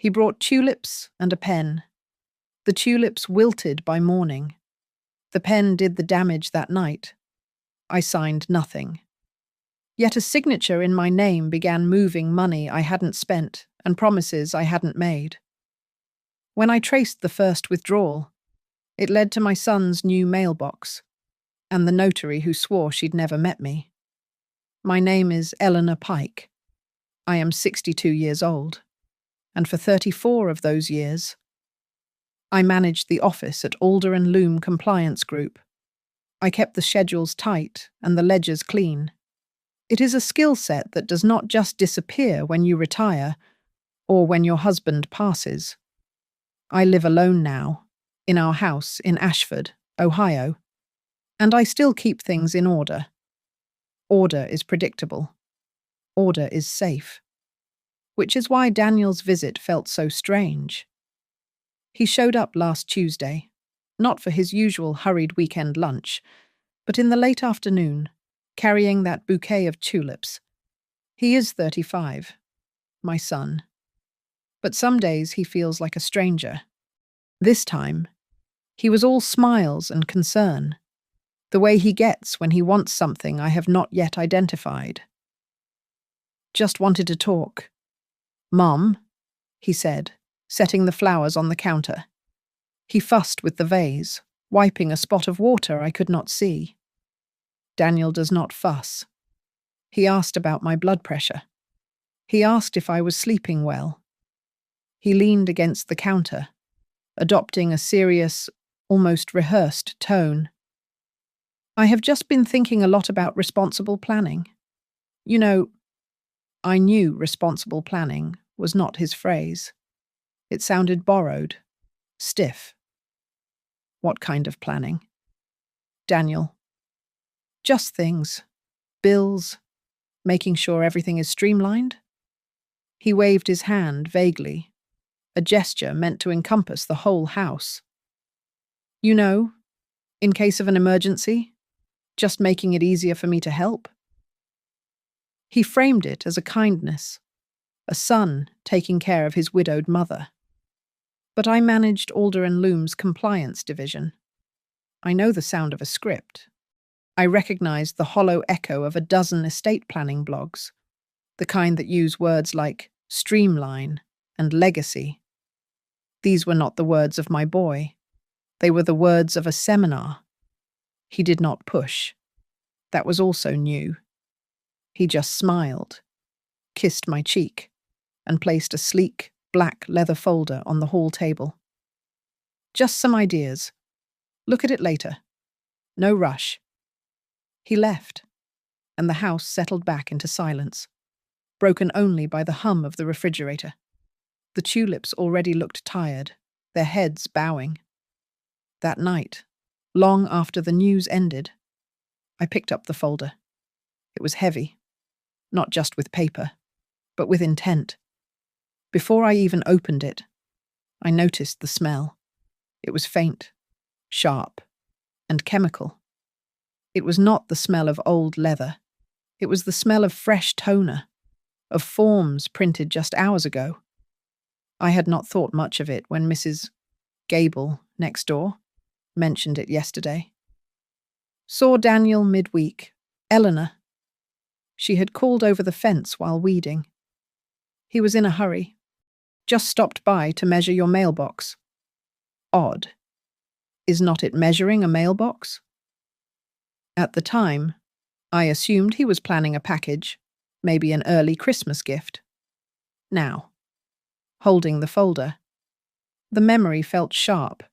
He brought tulips and a pen. The tulips wilted by morning. The pen did the damage that night. I signed nothing. Yet a signature in my name began moving money I hadn't spent and promises I hadn't made. When I traced the first withdrawal, it led to my son's new mailbox and the notary who swore she'd never met me. My name is Eleanor Pike. I am 62 years old, and for 34 of those years, I managed the office at Alder and Loom Compliance Group. I kept the schedules tight and the ledgers clean. It is a skill set that does not just disappear when you retire or when your husband passes. I live alone now, in our house in Ashford, Ohio, and I still keep things in order. Order is predictable. Order is safe. Which is why Daniel's visit felt so strange. He showed up last Tuesday, not for his usual hurried weekend lunch, but in the late afternoon, carrying that bouquet of tulips. He is 35, my son. But some days he feels like a stranger. This time, he was all smiles and concern, the way he gets when he wants something I have not yet identified. Just wanted to talk. Mum, he said, setting the flowers on the counter. He fussed with the vase, wiping a spot of water I could not see. Daniel does not fuss. He asked about my blood pressure. He asked if I was sleeping well. He leaned against the counter, adopting a serious, almost rehearsed tone. I have just been thinking a lot about responsible planning. You know, I knew responsible planning was not his phrase. It sounded borrowed, stiff. What kind of planning? Daniel. Just things. Bills. Making sure everything is streamlined. He waved his hand vaguely, a gesture meant to encompass the whole house. You know, in case of an emergency, just making it easier for me to help. He framed it as a kindness, a son taking care of his widowed mother. But I managed Alder and Loom's compliance division. I know the sound of a script. I recognized the hollow echo of a dozen estate planning blogs, the kind that use words like streamline and legacy. These were not the words of my boy. They were the words of a seminar. He did not push. That was also new. He just smiled, kissed my cheek, and placed a sleek, black leather folder on the hall table. Just some ideas. Look at it later. No rush. He left, and the house settled back into silence, broken only by the hum of the refrigerator. The tulips already looked tired, their heads bowing. That night, long after the news ended, I picked up the folder. It was heavy, not just with paper, but with intent. Before I even opened it, I noticed the smell. It was faint, sharp, and chemical. It was not the smell of old leather. It was the smell of fresh toner, of forms printed just hours ago. I had not thought much of it when Mrs. Gable, next door, mentioned it yesterday. Saw Daniel midweek. Eleanor. She had called over the fence while weeding. He was in a hurry. Just stopped by to measure your mailbox. Odd. Is not it measuring a mailbox? At the time, I assumed he was planning a package, maybe an early Christmas gift. Now, holding the folder, the memory felt sharp.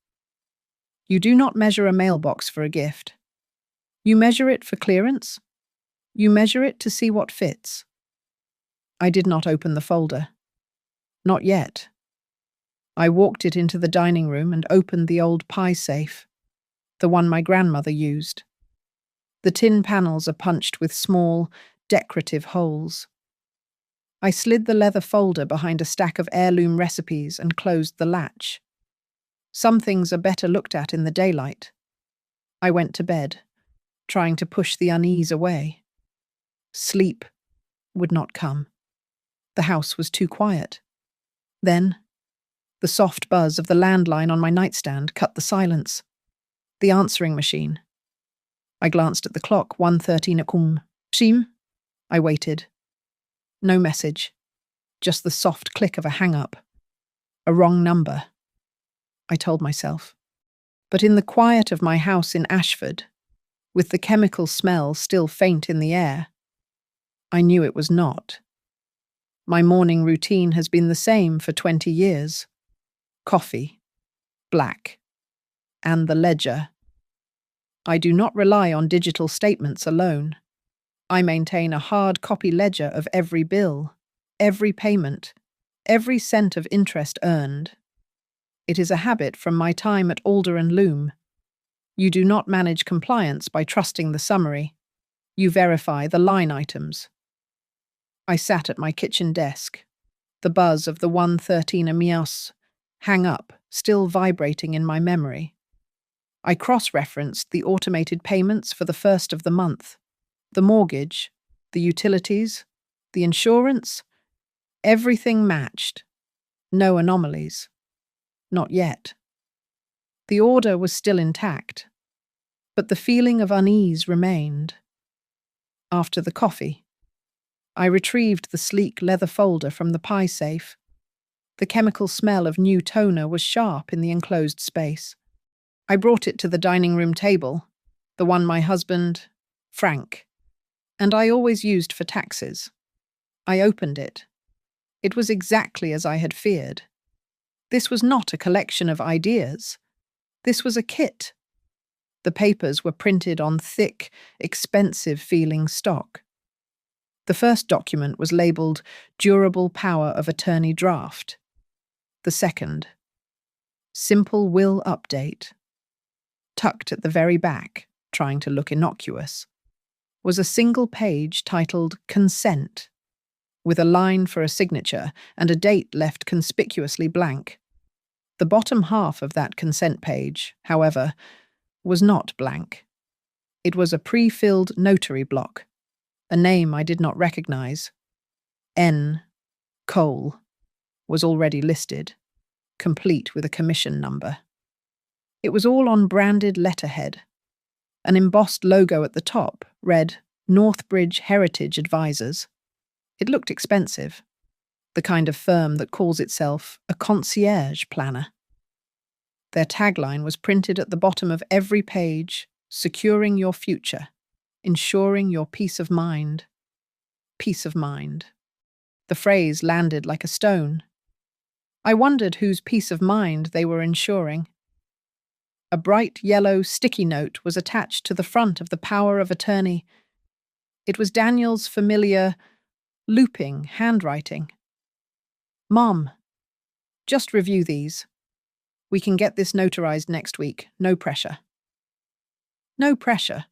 You do not measure a mailbox for a gift. You measure it for clearance. You measure it to see what fits. I did not open the folder. Not yet. I walked it into the dining room and opened the old pie safe, the one my grandmother used. The tin panels are punched with small, decorative holes. I slid the leather folder behind a stack of heirloom recipes and closed the latch. Some things are better looked at in the daylight. I went to bed, trying to push the unease away. Sleep would not come. The house was too quiet. Then, The soft buzz of the landline on my nightstand cut the silence. The answering machine. I glanced at the clock, 1:13 akum. Shim? I waited. No message. Just the soft click of a hang-up. A wrong number. I told myself. But in the quiet of my house in Ashford, with the chemical smell still faint in the air, I knew it was not. My morning routine has been the same for 20 years. Coffee, black, and the ledger. I do not rely on digital statements alone. I maintain a hard copy ledger of every bill, every payment, every cent of interest earned. It is a habit from my time at Alder and Loom. You do not manage compliance by trusting the summary. You verify the line items. I sat at my kitchen desk, the buzz of the 1:13 amias hang up, still vibrating in my memory. I cross-referenced the automated payments for the first of the month, the mortgage, the utilities, the insurance. Everything matched. No anomalies. Not yet. The order was still intact, but the feeling of unease remained. After the coffee, I retrieved the sleek leather folder from the pie safe. The chemical smell of new toner was sharp in the enclosed space. I brought it to the dining room table, the one my husband, Frank, and I always used for taxes. I opened it. It was exactly as I had feared. This was not a collection of ideas. This was a kit. The papers were printed on thick, expensive-feeling stock. The first document was labelled Durable Power of Attorney Draft. The second, Simple Will Update. Tucked at the very back, trying to look innocuous, was a single page titled Consent, with a line for a signature and a date left conspicuously blank. The bottom half of that consent page, however, was not blank. It was a pre-filled notary block, a name I did not recognize. N. Cole was already listed, complete with a commission number. It was all on branded letterhead. An embossed logo at the top read Northbridge Heritage Advisors. It looked expensive, the kind of firm that calls itself a concierge planner. Their tagline was printed at the bottom of every page, securing your future, ensuring your peace of mind. Peace of mind. The phrase landed like a stone. I wondered whose peace of mind they were ensuring. A bright yellow sticky note was attached to the front of the power of attorney. It was Daniel's familiar, looping handwriting. Mom, just review these. We can get this notarized next week. No pressure. No pressure.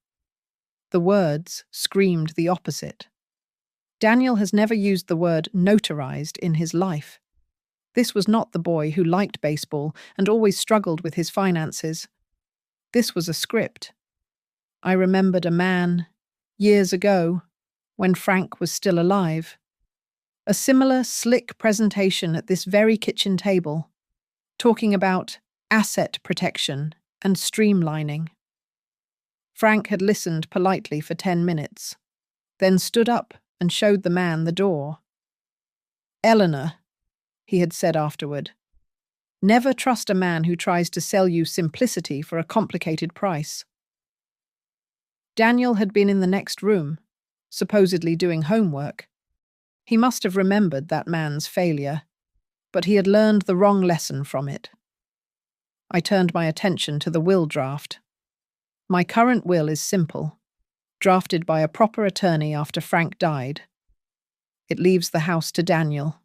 The words screamed the opposite. Daniel has never used the word notarized in his life. This was not the boy who liked baseball and always struggled with his finances. This was a script. I remembered a man, years ago, when Frank was still alive. A similar slick presentation at this very kitchen table, talking about asset protection and streamlining. Frank had listened politely for 10 minutes, then stood up and showed the man the door. Eleanor, he had said afterward, never trust a man who tries to sell you simplicity for a complicated price. Daniel had been in the next room, supposedly doing homework. He must have remembered that man's failure, but he had learned the wrong lesson from it. I turned my attention to the will draft. My current will is simple, drafted by a proper attorney after Frank died. It leaves the house to Daniel.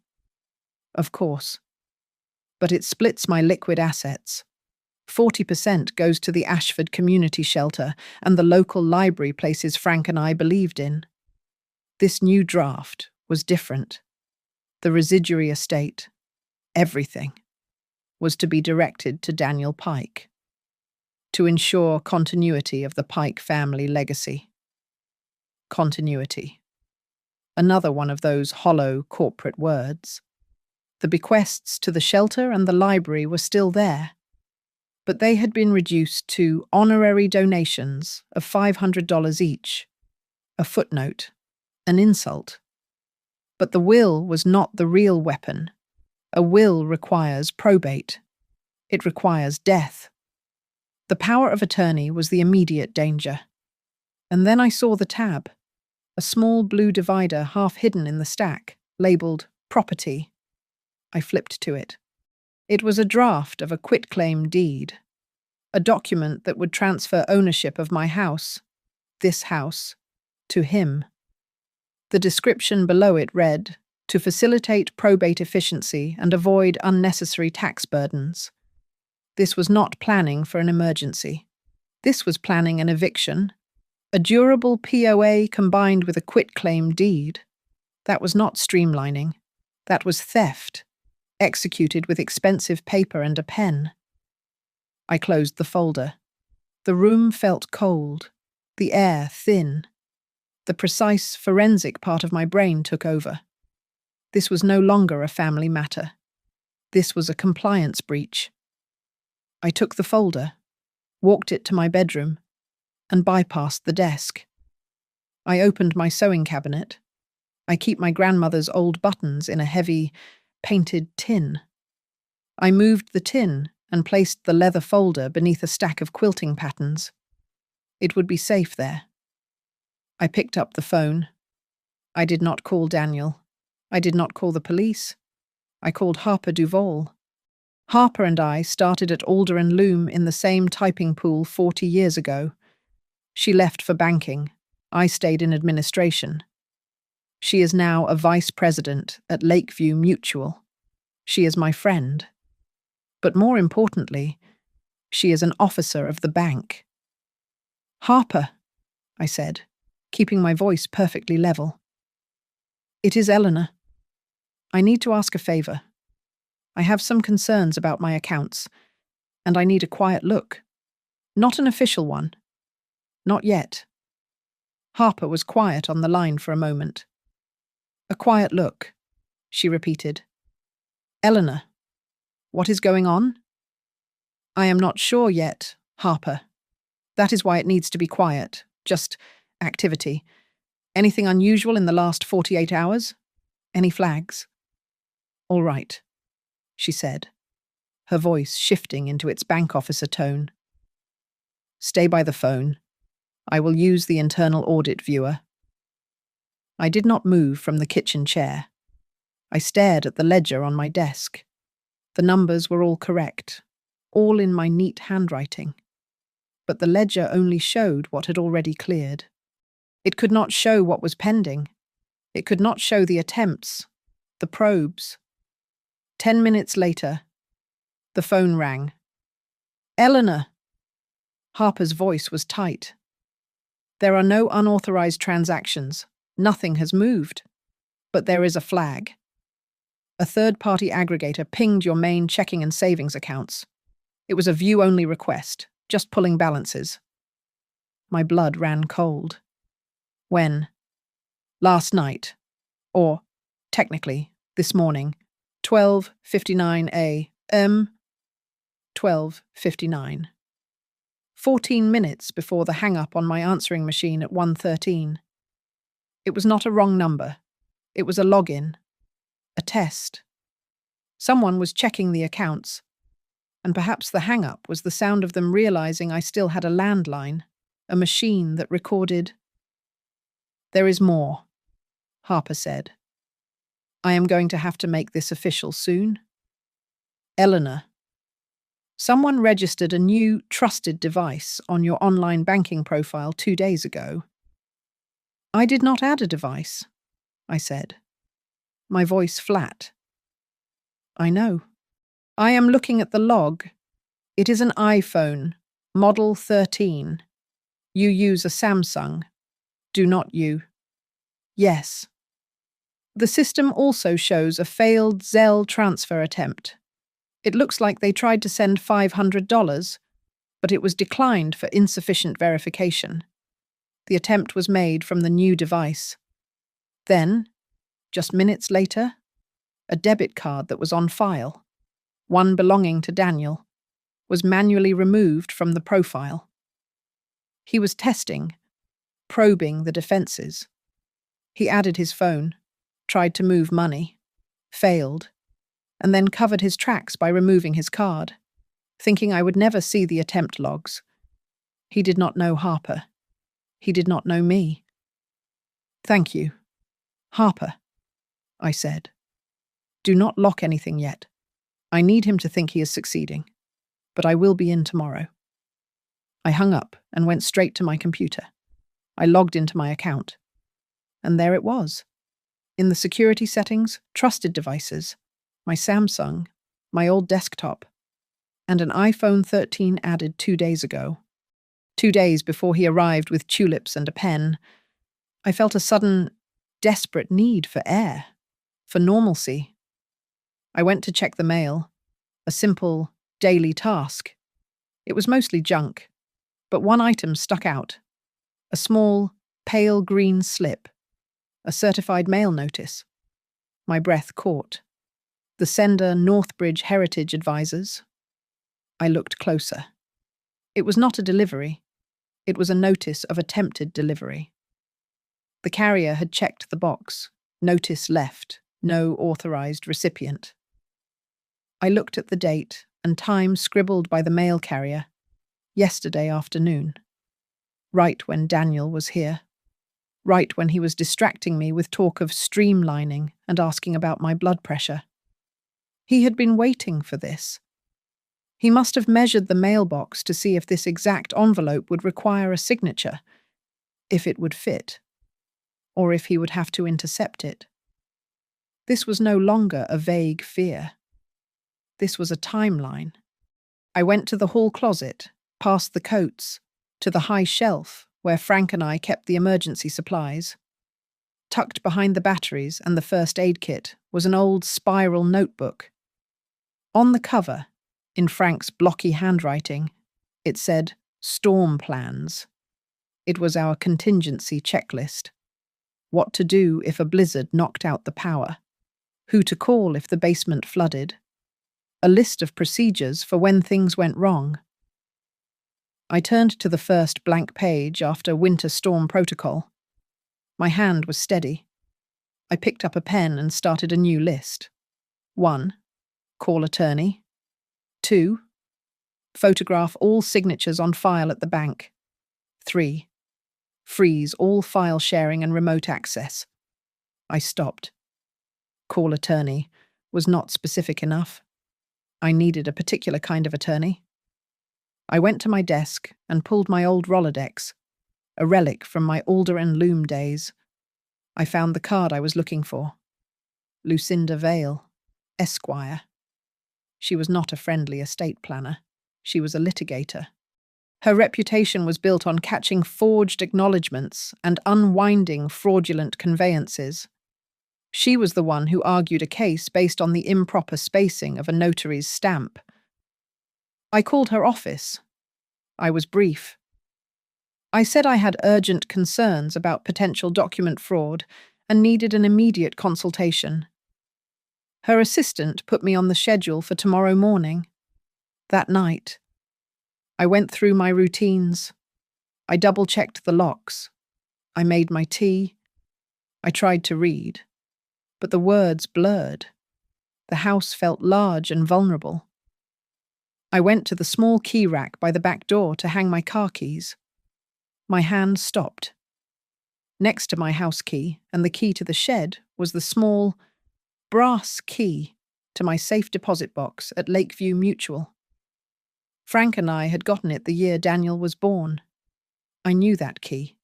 Of course. But it splits my liquid assets. 40% goes to the Ashford Community Shelter and the local library places Frank and I believed in. This new draft was different. The residuary estate, everything, was to be directed to Daniel Pike, to ensure continuity of the Pike family legacy. Continuity. Another one of those hollow corporate words. The bequests to the shelter and the library were still there, but they had been reduced to honorary donations of $500 each, a footnote, an insult. But the will was not the real weapon. A will requires probate. It requires death. The power of attorney was the immediate danger. And then I saw the tab, a small blue divider half hidden in the stack, labelled Property. I flipped to it. It was a draft of a quitclaim deed, a document that would transfer ownership of my house, this house, to him. The description below it read, "To facilitate probate efficiency and avoid unnecessary tax burdens." This was not planning for an emergency. This was planning an eviction. A durable POA combined with a quitclaim deed. That was not streamlining. That was theft, executed with expensive paper and a pen. I closed the folder. The room felt cold, the air thin. The precise forensic part of my brain took over. This was no longer a family matter. This was a compliance breach. I took the folder, walked it to my bedroom, and bypassed the desk. I opened my sewing cabinet. I keep my grandmother's old buttons in a heavy, painted tin. I moved the tin and placed the leather folder beneath a stack of quilting patterns. It would be safe there. I picked up the phone. I did not call Daniel. I did not call the police. I called Harper Duval. Harper and I started at Alder and Loom in the same typing pool 40 years ago. She left for banking. I stayed in administration. She is now a vice president at Lakeview Mutual. She is my friend. But more importantly, she is an officer of the bank. "Harper," I said, keeping my voice perfectly level. "It is Eleanor. I need to ask a favor. I have some concerns about my accounts, and I need a quiet look. Not an official one. Not yet." Harper was quiet on the line for a moment. "A quiet look," she repeated. "Eleanor, what is going on?" "I am not sure yet, Harper. That is why it needs to be quiet. Just activity. Anything unusual in the last 48 hours? Any flags?" "All right," she said, her voice shifting into its bank officer tone. "Stay by the phone. I will use the internal audit viewer." I did not move from the kitchen chair. I stared at the ledger on my desk. The numbers were all correct, all in my neat handwriting. But the ledger only showed what had already cleared. It could not show what was pending. It could not show the attempts, the probes. 10 minutes later, the phone rang. "Eleanor!" Harper's voice was tight. "There are no unauthorized transactions. Nothing has moved. But there is a flag. A third-party aggregator pinged your main checking and savings accounts. It was a view-only request, just pulling balances." My blood ran cold. "When?" "Last night. Or, technically, this morning. 12:59 a.m. 12:59. 14 minutes before the hang-up on my answering machine at 1:13. It was not a wrong number. It was a login. A test. Someone was checking the accounts. And perhaps the hang-up was the sound of them realizing I still had a landline, a machine that recorded. "There is more," Harper said. "I am going to have to make this official soon. Eleanor, someone registered a new trusted device on your online banking profile 2 days ago." "I did not add a device," I said, my voice flat. "I know. I am looking at the log. It is an iPhone, model 13. You use a Samsung. Do not you?" "Yes." "The system also shows a failed Zelle transfer attempt. It looks like they tried to send $500, but it was declined for insufficient verification. The attempt was made from the new device. Then, just minutes later, A debit card that was on file, one belonging to Daniel, was manually removed from the profile. He was testing, probing the defenses. He added his phone, tried to move money, failed, and then covered his tracks by removing his card, thinking I would never see the attempt logs. He did not know Harper. He did not know me. "Thank you, Harper," I said. "Do not lock anything yet. I need him to think he is succeeding, but I will be in tomorrow." I hung up and went straight to my computer. I logged into my account. And there it was. In the security settings, trusted devices, my Samsung, my old desktop, and an iPhone 13 added 2 days ago. 2 days before he arrived with tulips and a pen. I felt a sudden, desperate need for air, for normalcy. I went to check the mail, a simple, daily task. It was mostly junk, but one item stuck out. A small, pale green slip. A certified mail notice. My breath caught. The sender Northbridge Heritage Advisors. I looked closer. It was not a delivery. It was a notice of attempted delivery. The carrier had checked the box. Notice left. No authorized recipient. I looked at the date and time scribbled by the mail carrier. Yesterday afternoon. Right when Daniel was here. Right when he was distracting me with talk of streamlining and asking about my blood pressure. He had been waiting for this. He must have measured the mailbox to see if this exact envelope would require a signature, if it would fit, or if he would have to intercept it. This was no longer a vague fear. This was a timeline. I went to the hall closet, past the coats, to the high shelf where Frank and I kept the emergency supplies. Tucked behind the batteries and the first aid kit was an old spiral notebook. On the cover, in Frank's blocky handwriting, it said, "Storm plans." It was our contingency checklist. What to do if a blizzard knocked out the power. Who to call if the basement flooded. A list of procedures for when things went wrong. I turned to the first blank page after winter storm protocol. My hand was steady. I picked up a pen and started a new list. 1. Call attorney. 2. Photograph all signatures on file at the bank. 3. Freeze all file sharing and remote access. I stopped. Call attorney was not specific enough. I needed a particular kind of attorney. I went to my desk and pulled my old Rolodex, a relic from my Alder and Loom days. I found the card I was looking for. Lucinda Vale, Esquire. She was not a friendly estate planner. She was a litigator. Her reputation was built on catching forged acknowledgements and unwinding fraudulent conveyances. She was the one who argued a case based on the improper spacing of a notary's stamp. I called her office. I was brief. I said I had urgent concerns about potential document fraud and needed an immediate consultation. Her assistant put me on the schedule for tomorrow morning. That night, I went through my routines. I double-checked the locks. I made my tea. I tried to read, but the words blurred. The house felt large and vulnerable. I went to the small key rack by the back door to hang my car keys. My hand stopped. Next to my house key and the key to the shed was the small, brass key to my safe deposit box at Lakeview Mutual. Frank and I had gotten it the year Daniel was born. I knew that key.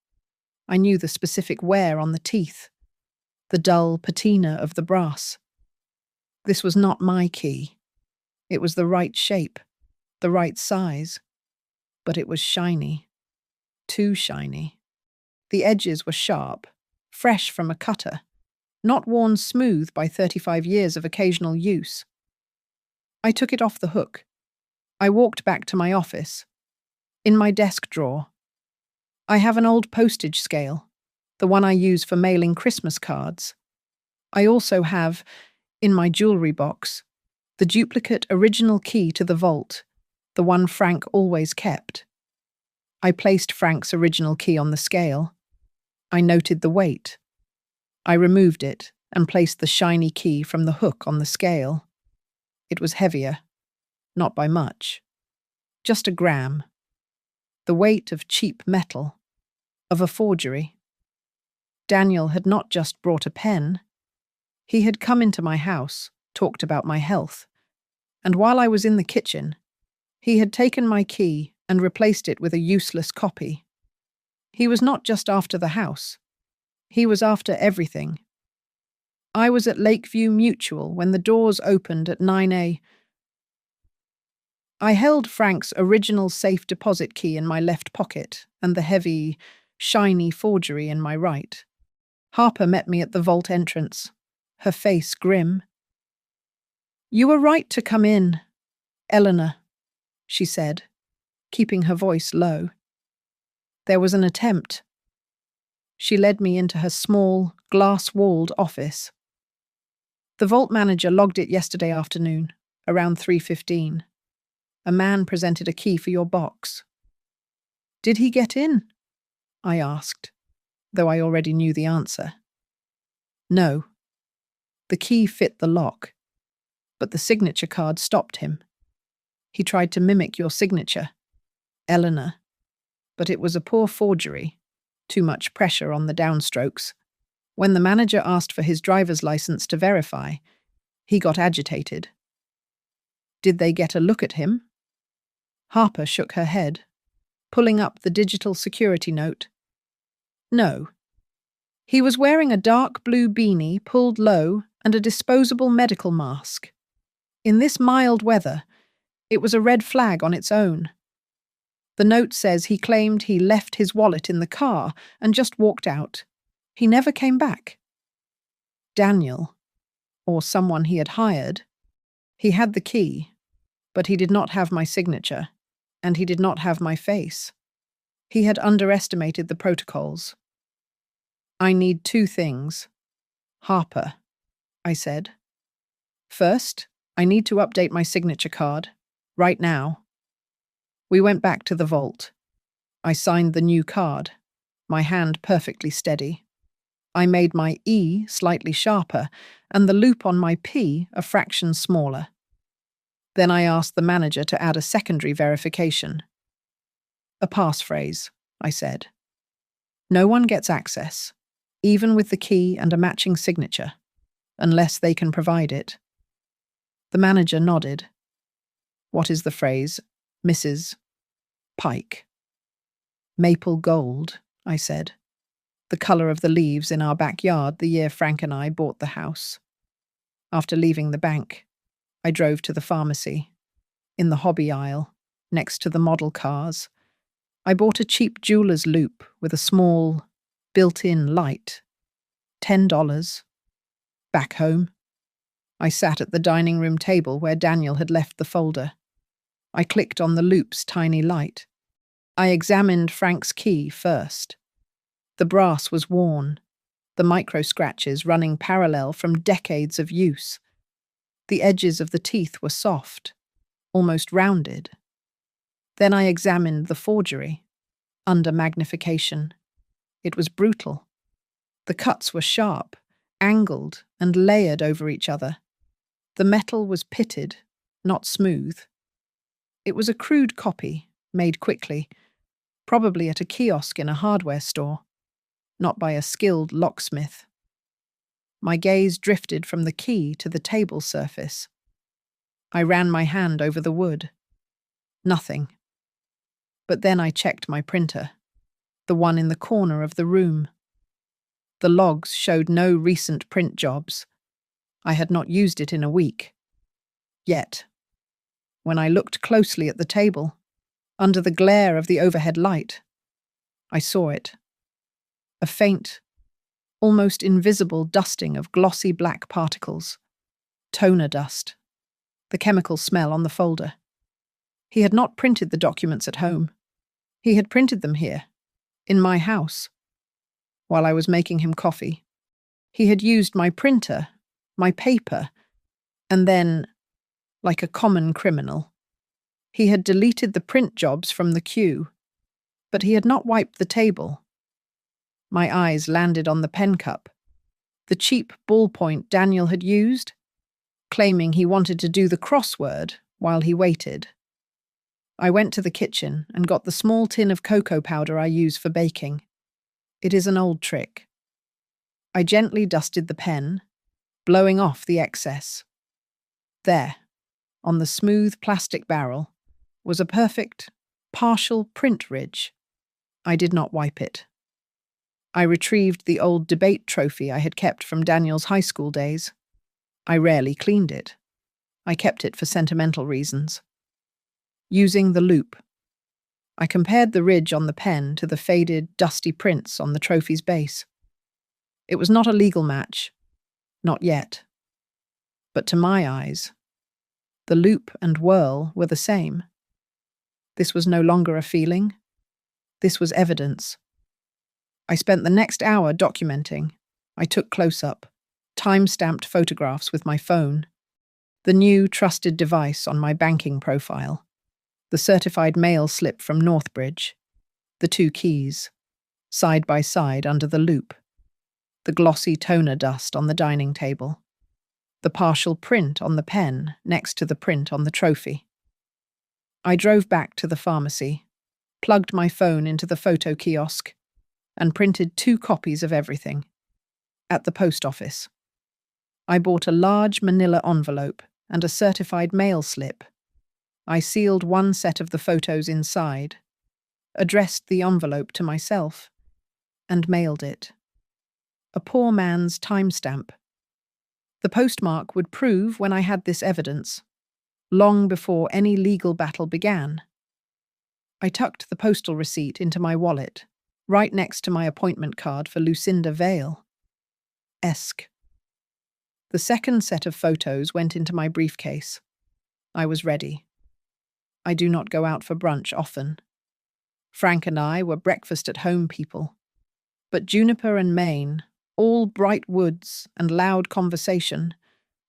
I knew the specific wear on the teeth, the dull patina of the brass. This was not my key. It was the right shape, the right size, but it was shiny. Too shiny. The edges were sharp, fresh from a cutter, not worn smooth by 35 years of occasional use. I took it off the hook. I walked back to my office. In my desk drawer, I have an old postage scale, the one I use for mailing Christmas cards. I also have, In my jewelry box, the duplicate original key to the vault, the one Frank always kept. I placed Frank's original key on the scale. I noted the weight. I removed it and placed the shiny key from the hook on the scale. It was heavier, not by much, just a gram. The weight of cheap metal, of a forgery. Daniel had not just brought a pen. He had come into my house, talked about my health, and while I was in the kitchen, he had taken my key and replaced it with a useless copy. He was not just after the house. He was after everything. I was at Lakeview Mutual when the doors opened at 9 a.m. I held Frank's original safe deposit key in my left pocket and the heavy, shiny forgery in my right. Harper met me at the vault entrance, her face grim. "You were right to come in, Eleanor," she said, keeping her voice low. There was an attempt. She led me into her small, glass-walled office. The vault manager logged it yesterday afternoon, around 3:15. A man presented a key for your box. "Did he get in?" I asked, though I already knew the answer. No. The key fit the lock, but the signature card stopped him. He tried to mimic your signature, Eleanor, but it was a poor forgery, too much pressure on the downstrokes. When the manager asked for his driver's license to verify, he got agitated. Did they get a look at him? Harper shook her head, pulling up the digital security note. No. He was wearing a dark blue beanie pulled low and a disposable medical mask. In this mild weather, it was a red flag on its own. The note says he claimed he left his wallet in the car and just walked out. He never came back. Daniel, or someone he had hired, he had the key, but he did not have my signature, and he did not have my face. He had underestimated the protocols. "I need 2 things. Harper," I said. "First, I need to update my signature card, right now." We went back to the vault. I signed the new card, my hand perfectly steady. I made my E slightly sharper and the loop on my P a fraction smaller. Then I asked the manager to add a secondary verification. "A passphrase," I said. "No one gets access, even with the key and a matching signature, unless they can provide it." The manager nodded. "What is the phrase, Mrs. Pike?" "Maple gold," I said. "The colour of the leaves in our backyard the year Frank and I bought the house." After leaving the bank, I drove to the pharmacy. In the hobby aisle, next to the model cars, I bought a cheap jeweler's loupe with a small, built-in light. $10. Back home, I sat at the dining room table where Daniel had left the folder. I clicked on the loupe's tiny light. I examined Frank's key first. The brass was worn, the micro-scratches running parallel from decades of use. The edges of the teeth were soft, almost rounded. Then I examined the forgery, under magnification. It was brutal. The cuts were sharp, angled, and layered over each other. The metal was pitted, not smooth. It was a crude copy, made quickly, probably at a kiosk in a hardware store, not by a skilled locksmith. My gaze drifted from the key to the table surface. I ran my hand over the wood. Nothing. But then I checked my printer, the one in the corner of the room. The logs showed no recent print jobs. I had not used it in a week. Yet, when I looked closely at the table, under the glare of the overhead light, I saw it. A faint, almost invisible dusting of glossy black particles. Toner dust. The chemical smell on the folder. He had not printed the documents at home. He had printed them here, in my house. While I was making him coffee, he had used my printer, my paper, And then, like a common criminal, he had deleted the print jobs from the queue, but he had not wiped the table. My eyes landed on the pen cup, the cheap ballpoint Daniel had used, claiming he wanted to do the crossword while he waited. I went to the kitchen and got the small tin of cocoa powder I use for baking. It is an old trick. I gently dusted the pen, blowing off the excess. There, on the smooth plastic barrel, was a perfect, partial print ridge. I did not wipe it. I retrieved the old debate trophy I had kept from Daniel's high school days. I rarely cleaned it. I kept it for sentimental reasons. Using the loop, I compared the ridge on the pen to the faded, dusty prints on the trophy's base. It was not a legal match. Not yet. But to my eyes, the loop and whirl were the same. This was no longer a feeling. This was evidence. I spent the next hour documenting. I took close-up, time-stamped photographs with my phone, the new trusted device on my banking profile, the certified mail slip from Northbridge, the 2 keys, side by side under the loop, the glossy toner dust on the dining table, the partial print on the pen next to the print on the trophy. I drove back to the pharmacy, plugged my phone into the photo kiosk, and printed 2 copies of everything. At the post office, I bought a large manila envelope and a certified mail slip. I sealed 1 set of the photos inside, addressed the envelope to myself, and mailed it. A poor man's timestamp. The postmark would prove when I had this evidence, long before any legal battle began. I tucked the postal receipt into my wallet, right next to my appointment card for Lucinda Vale. Esque. The second set of photos went into my briefcase. I was ready. I do not go out for brunch often. Frank and I were breakfast-at-home people. But Juniper and Maine, all bright woods and loud conversation,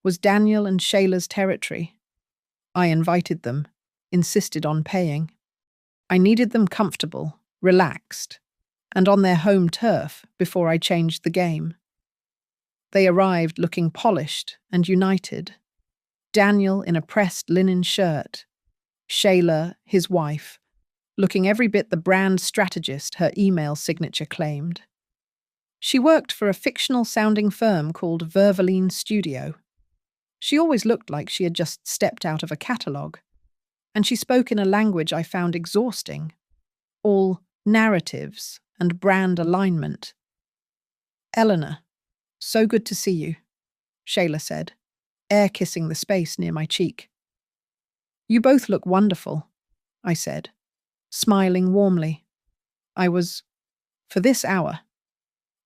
was Daniel and Shayla's territory. I invited them, insisted on paying. I needed them comfortable, relaxed, and on their home turf before I changed the game. They arrived looking polished and united. Daniel in a pressed linen shirt, Shayla, his wife, looking every bit the brand strategist her email signature claimed. She worked for a fictional-sounding firm called Vervaline Studio. She always looked like she had just stepped out of a catalogue, and she spoke in a language I found exhausting, all narratives and brand alignment. "Eleanor, so good to see you," Shayla said, air-kissing the space near my cheek. "You both look wonderful," I said, smiling warmly. I was, for this hour,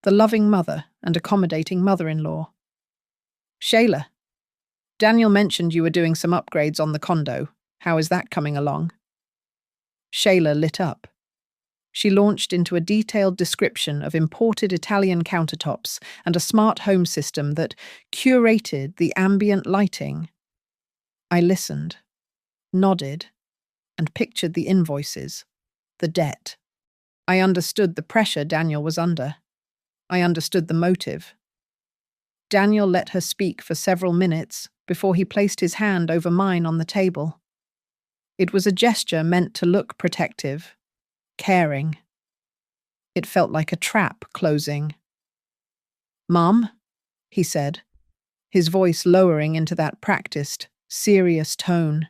the loving mother and accommodating mother-in-law. "Shayla, Daniel mentioned you were doing some upgrades on the condo. How is that coming along?" Shayla lit up. She launched into a detailed description of imported Italian countertops and a smart home system that curated the ambient lighting. I listened, nodded, and pictured the invoices, the debt. I understood the pressure Daniel was under. I understood the motive. Daniel let her speak for several minutes before he placed his hand over mine on the table. It was a gesture meant to look protective, caring. It felt like a trap closing. "Mom," he said, his voice lowering into that practiced, serious tone.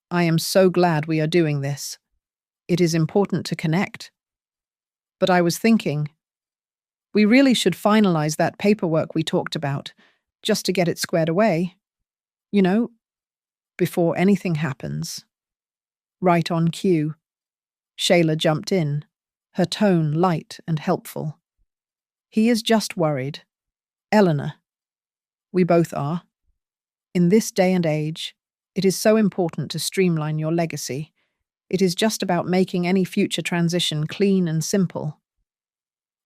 "I am so glad we are doing this. It is important to connect. But I was thinking, we really should finalize that paperwork we talked about, just to get it squared away. You know, before anything happens." Right on cue, Shayla jumped in, her tone light and helpful. "He is just worried. Eleanor, we both are. In this day and age, it is so important to streamline your legacy. It is just about making any future transition clean and simple.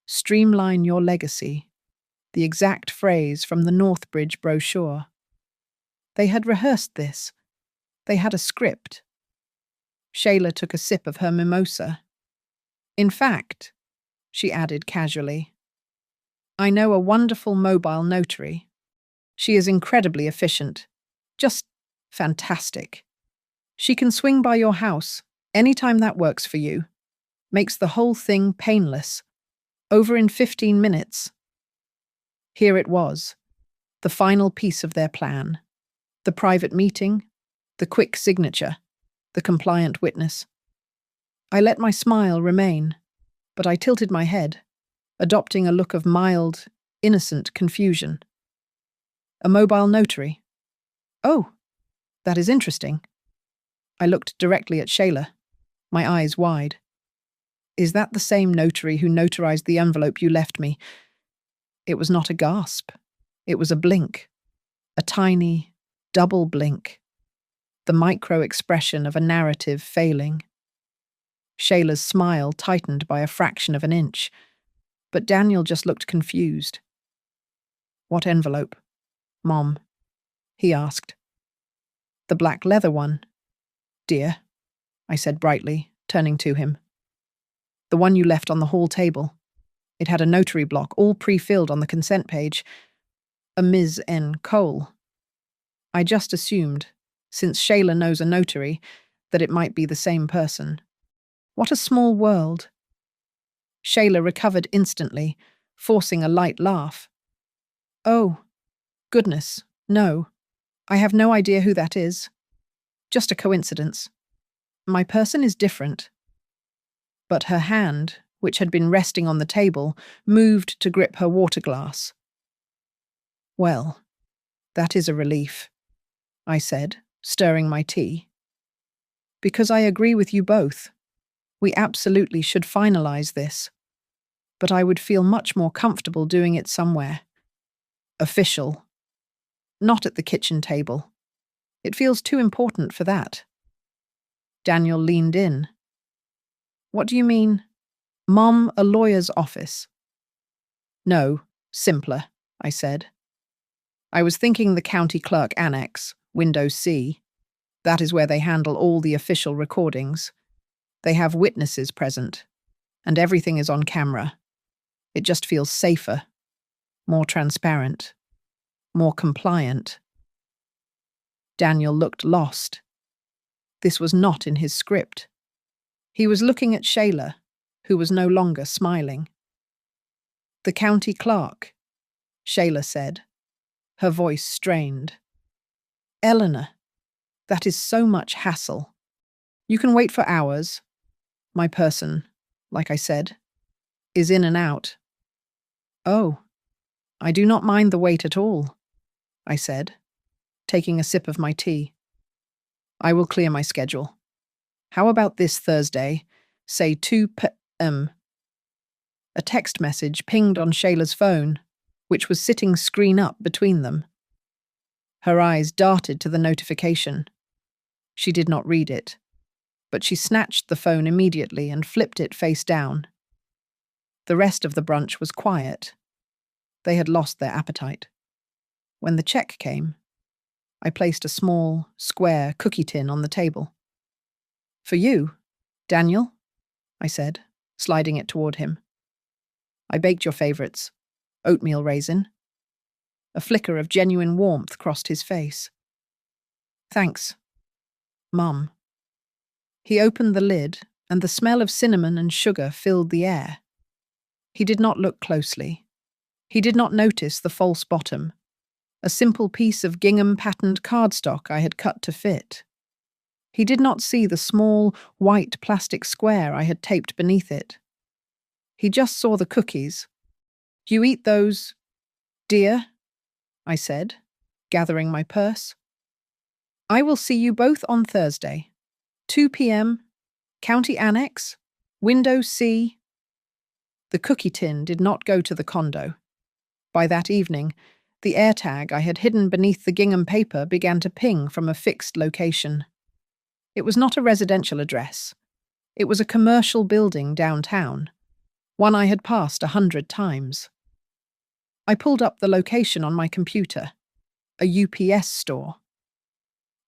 Streamline your legacy, the exact phrase from the Northbridge brochure. They had rehearsed this. They had a script. Shayla took a sip of her mimosa. In fact, she added casually, I know a wonderful mobile notary. She is incredibly efficient. Just fantastic. She can swing by your house anytime that works for you. Makes the whole thing painless. Over in 15 minutes. Here it was, the final piece of their plan. The private meeting, the quick signature, the compliant witness. I let my smile remain, but I tilted my head, adopting a look of mild, innocent confusion. A mobile notary. Oh, that is interesting. I looked directly at Shayla, my eyes wide. Is that the same notary who notarized the envelope you left me? It was not a gasp. It was a blink. A tiny, double blink. The micro-expression of a narrative failing. Shayla's smile tightened by a fraction of an inch, but Daniel just looked confused. What envelope, Mom? He asked. The black leather one, dear, I said brightly, turning to him. The one you left on the hall table. It had a notary block, all pre-filled on the consent page. A Ms. N. Cole. I just assumed, since Shayla knows a notary, that it might be the same person. What a small world. Shayla recovered instantly, forcing a light laugh. Oh, goodness, no. I have no idea who that is. Just a coincidence. My person is different. But her hand, which had been resting on the table, moved to grip her water glass. Well, that is a relief, I said, stirring my tea. Because I agree with you both. We absolutely should finalize this. But I would feel much more comfortable doing it somewhere. Official. Not at the kitchen table. It feels too important for that. Daniel leaned in. What do you mean? Mom, a lawyer's office. No, simpler, I said. I was thinking the county clerk annex, window C. That is where they handle all the official recordings. They have witnesses present, and everything is on camera. It just feels safer, more transparent, more compliant. Daniel looked lost. This was not in his script. He was looking at Shayla, who was no longer smiling. The county clerk, Shayla said, her voice strained. Eleanor, that is so much hassle. You can wait for hours. My person, like I said, is in and out. Oh, I do not mind the wait at all, I said, taking a sip of my tea. I will clear my schedule. How about this Thursday, say 2 p.m.? A text message pinged on Shayla's phone, which was sitting screen up between them. Her eyes darted to the notification. She did not read it, but she snatched the phone immediately and flipped it face down. The rest of the brunch was quiet. They had lost their appetite. When the check came, I placed a small, square cookie tin on the table. For you, Daniel, I said, sliding it toward him. I baked your favorites, oatmeal raisin. A flicker of genuine warmth crossed his face. Thanks, Mum. He opened the lid, and the smell of cinnamon and sugar filled the air. He did not look closely. He did not notice the false bottom, a simple piece of gingham-patterned cardstock I had cut to fit. He did not see the small, white plastic square I had taped beneath it. He just saw the cookies. You eat those, dear? I said, gathering my purse. I will see you both on Thursday. 2 p.m., County Annex, Window C. The cookie tin did not go to the condo. By that evening, the AirTag I had hidden beneath the gingham paper began to ping from a fixed location. It was not a residential address. It was a commercial building downtown, one I had passed 100 times. I pulled up the location on my computer, a UPS store.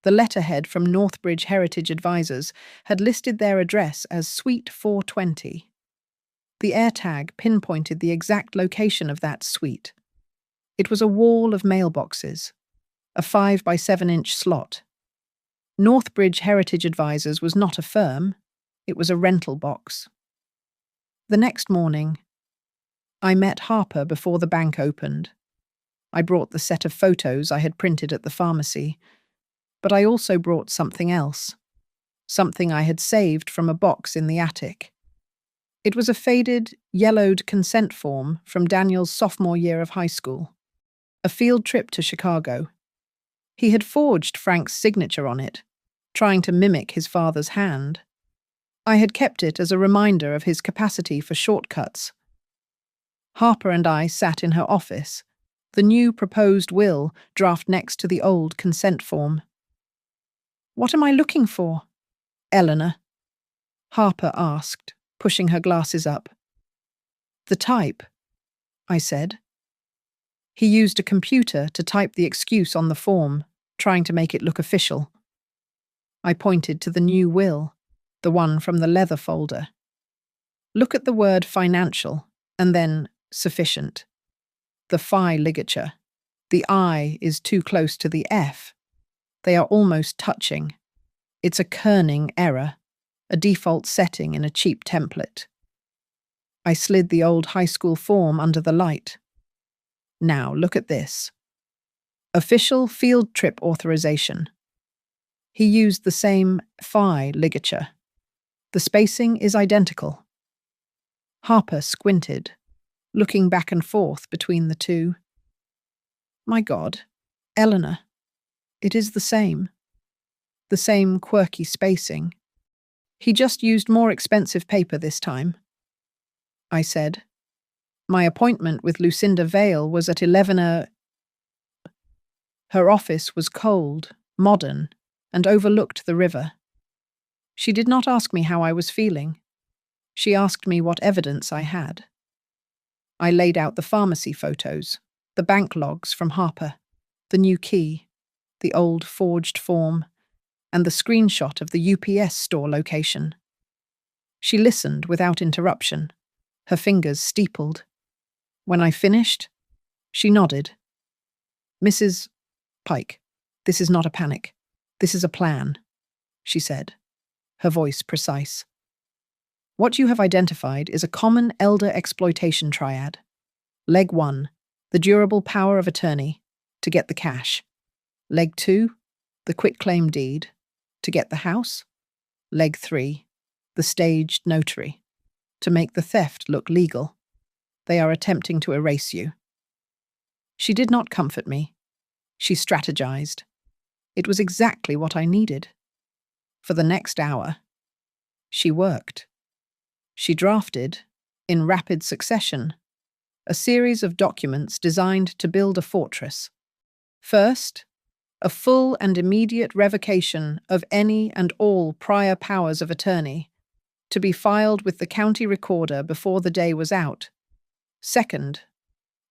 The letterhead from Northbridge Heritage Advisors had listed their address as Suite 420. The AirTag pinpointed the exact location of that suite. It was a wall of mailboxes, a 5 by 7-inch slot. Northbridge Heritage Advisors was not a firm, it was a rental box. The next morning, I met Harper before the bank opened. I brought the set of photos I had printed at the pharmacy, but I also brought something else, something I had saved from a box in the attic. It was a faded, yellowed consent form from Daniel's sophomore year of high school, a field trip to Chicago. He had forged Frank's signature on it, trying to mimic his father's hand. I had kept it as a reminder of his capacity for shortcuts. Harper and I sat in her office, the new proposed will draft next to the old consent form. "What am I looking for?" Eleanor, Harper asked, pushing her glasses up. "The type," I said. He used a computer to type the excuse on the form, trying to make it look official. I pointed to the new will, the one from the leather folder. "Look at the word financial, and then sufficient. The phi ligature. The I is too close to the F. They are almost touching. It's a kerning error, a default setting in a cheap template." I slid the old high school form under the light. "Now, look at this. Official field trip authorization." He used the same phi ligature. The spacing is identical. Harper squinted, looking back and forth between the two. "My God, Eleanor, it is the same. The same quirky spacing. He just used more expensive paper this time," I said. My appointment with Lucinda Vale was at 11. Her office was cold, modern, and overlooked the river. She did not ask me how I was feeling. She asked me what evidence I had. I laid out the pharmacy photos, the bank logs from Harper, the new key, the old forged form, and the screenshot of the UPS store location. She listened without interruption, her fingers steepled. When I finished, she nodded. "Mrs. Pike, this is not a panic. This is a plan," she said, her voice precise. "What you have identified is a common elder exploitation triad. Leg 1, the durable power of attorney, to get the cash. Leg 2, the quitclaim deed, to get the house. Leg 3, the staged notary, to make the theft look legal. They are attempting to erase you." She did not comfort me. She strategized. It was exactly what I needed. For the next hour, she worked. She drafted, in rapid succession, a series of documents designed to build a fortress. First, a full and immediate revocation of any and all prior powers of attorney, to be filed with the county recorder before the day was out. Second,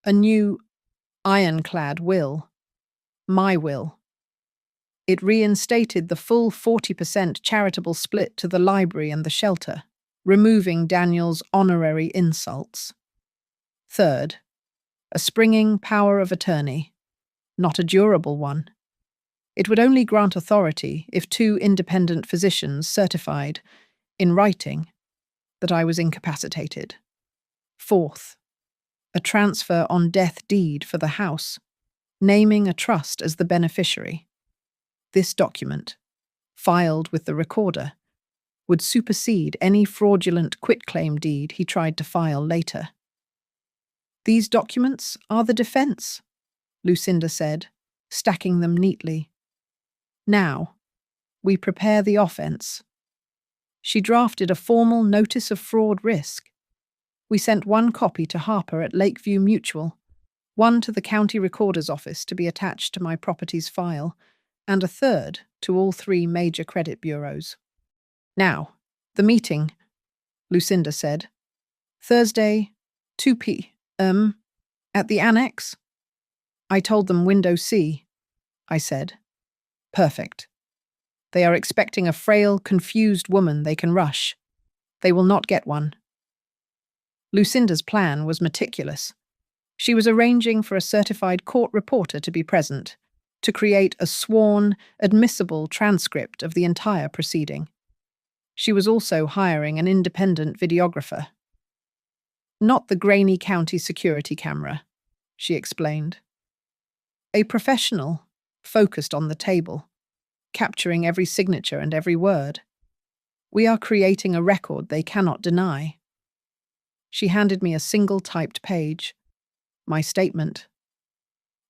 a new, ironclad will, my will. It reinstated the full 40% charitable split to the library and the shelter, removing Daniel's honorary insults. Third, a springing power of attorney, not a durable one. It would only grant authority if 2 independent physicians certified, in writing, that I was incapacitated. Fourth, a transfer on death deed for the house, naming a trust as the beneficiary. This document, filed with the recorder, would supersede any fraudulent quitclaim deed he tried to file later. "These documents are the defense," Lucinda said, stacking them neatly. "Now, we prepare the offense." She drafted a formal notice of fraud risk. We sent 1 copy to Harper at Lakeview Mutual, 1 to the county recorder's office to be attached to my property's file, and a 3rd to all 3 major credit bureaus. "Now, the meeting," Lucinda said. "Thursday, 2 p.m. at the annex?" I told them window C, I said. "Perfect. They are expecting a frail, confused woman they can rush. They will not get one. Lucinda's plan was meticulous. She was arranging for a certified court reporter to be present, to create a sworn, admissible transcript of the entire proceeding. She was also hiring an independent videographer. Not the grainy county security camera, she explained. A professional, focused on the table, capturing every signature and every word. We are creating a record they cannot deny. She handed me a single typed page. My statement.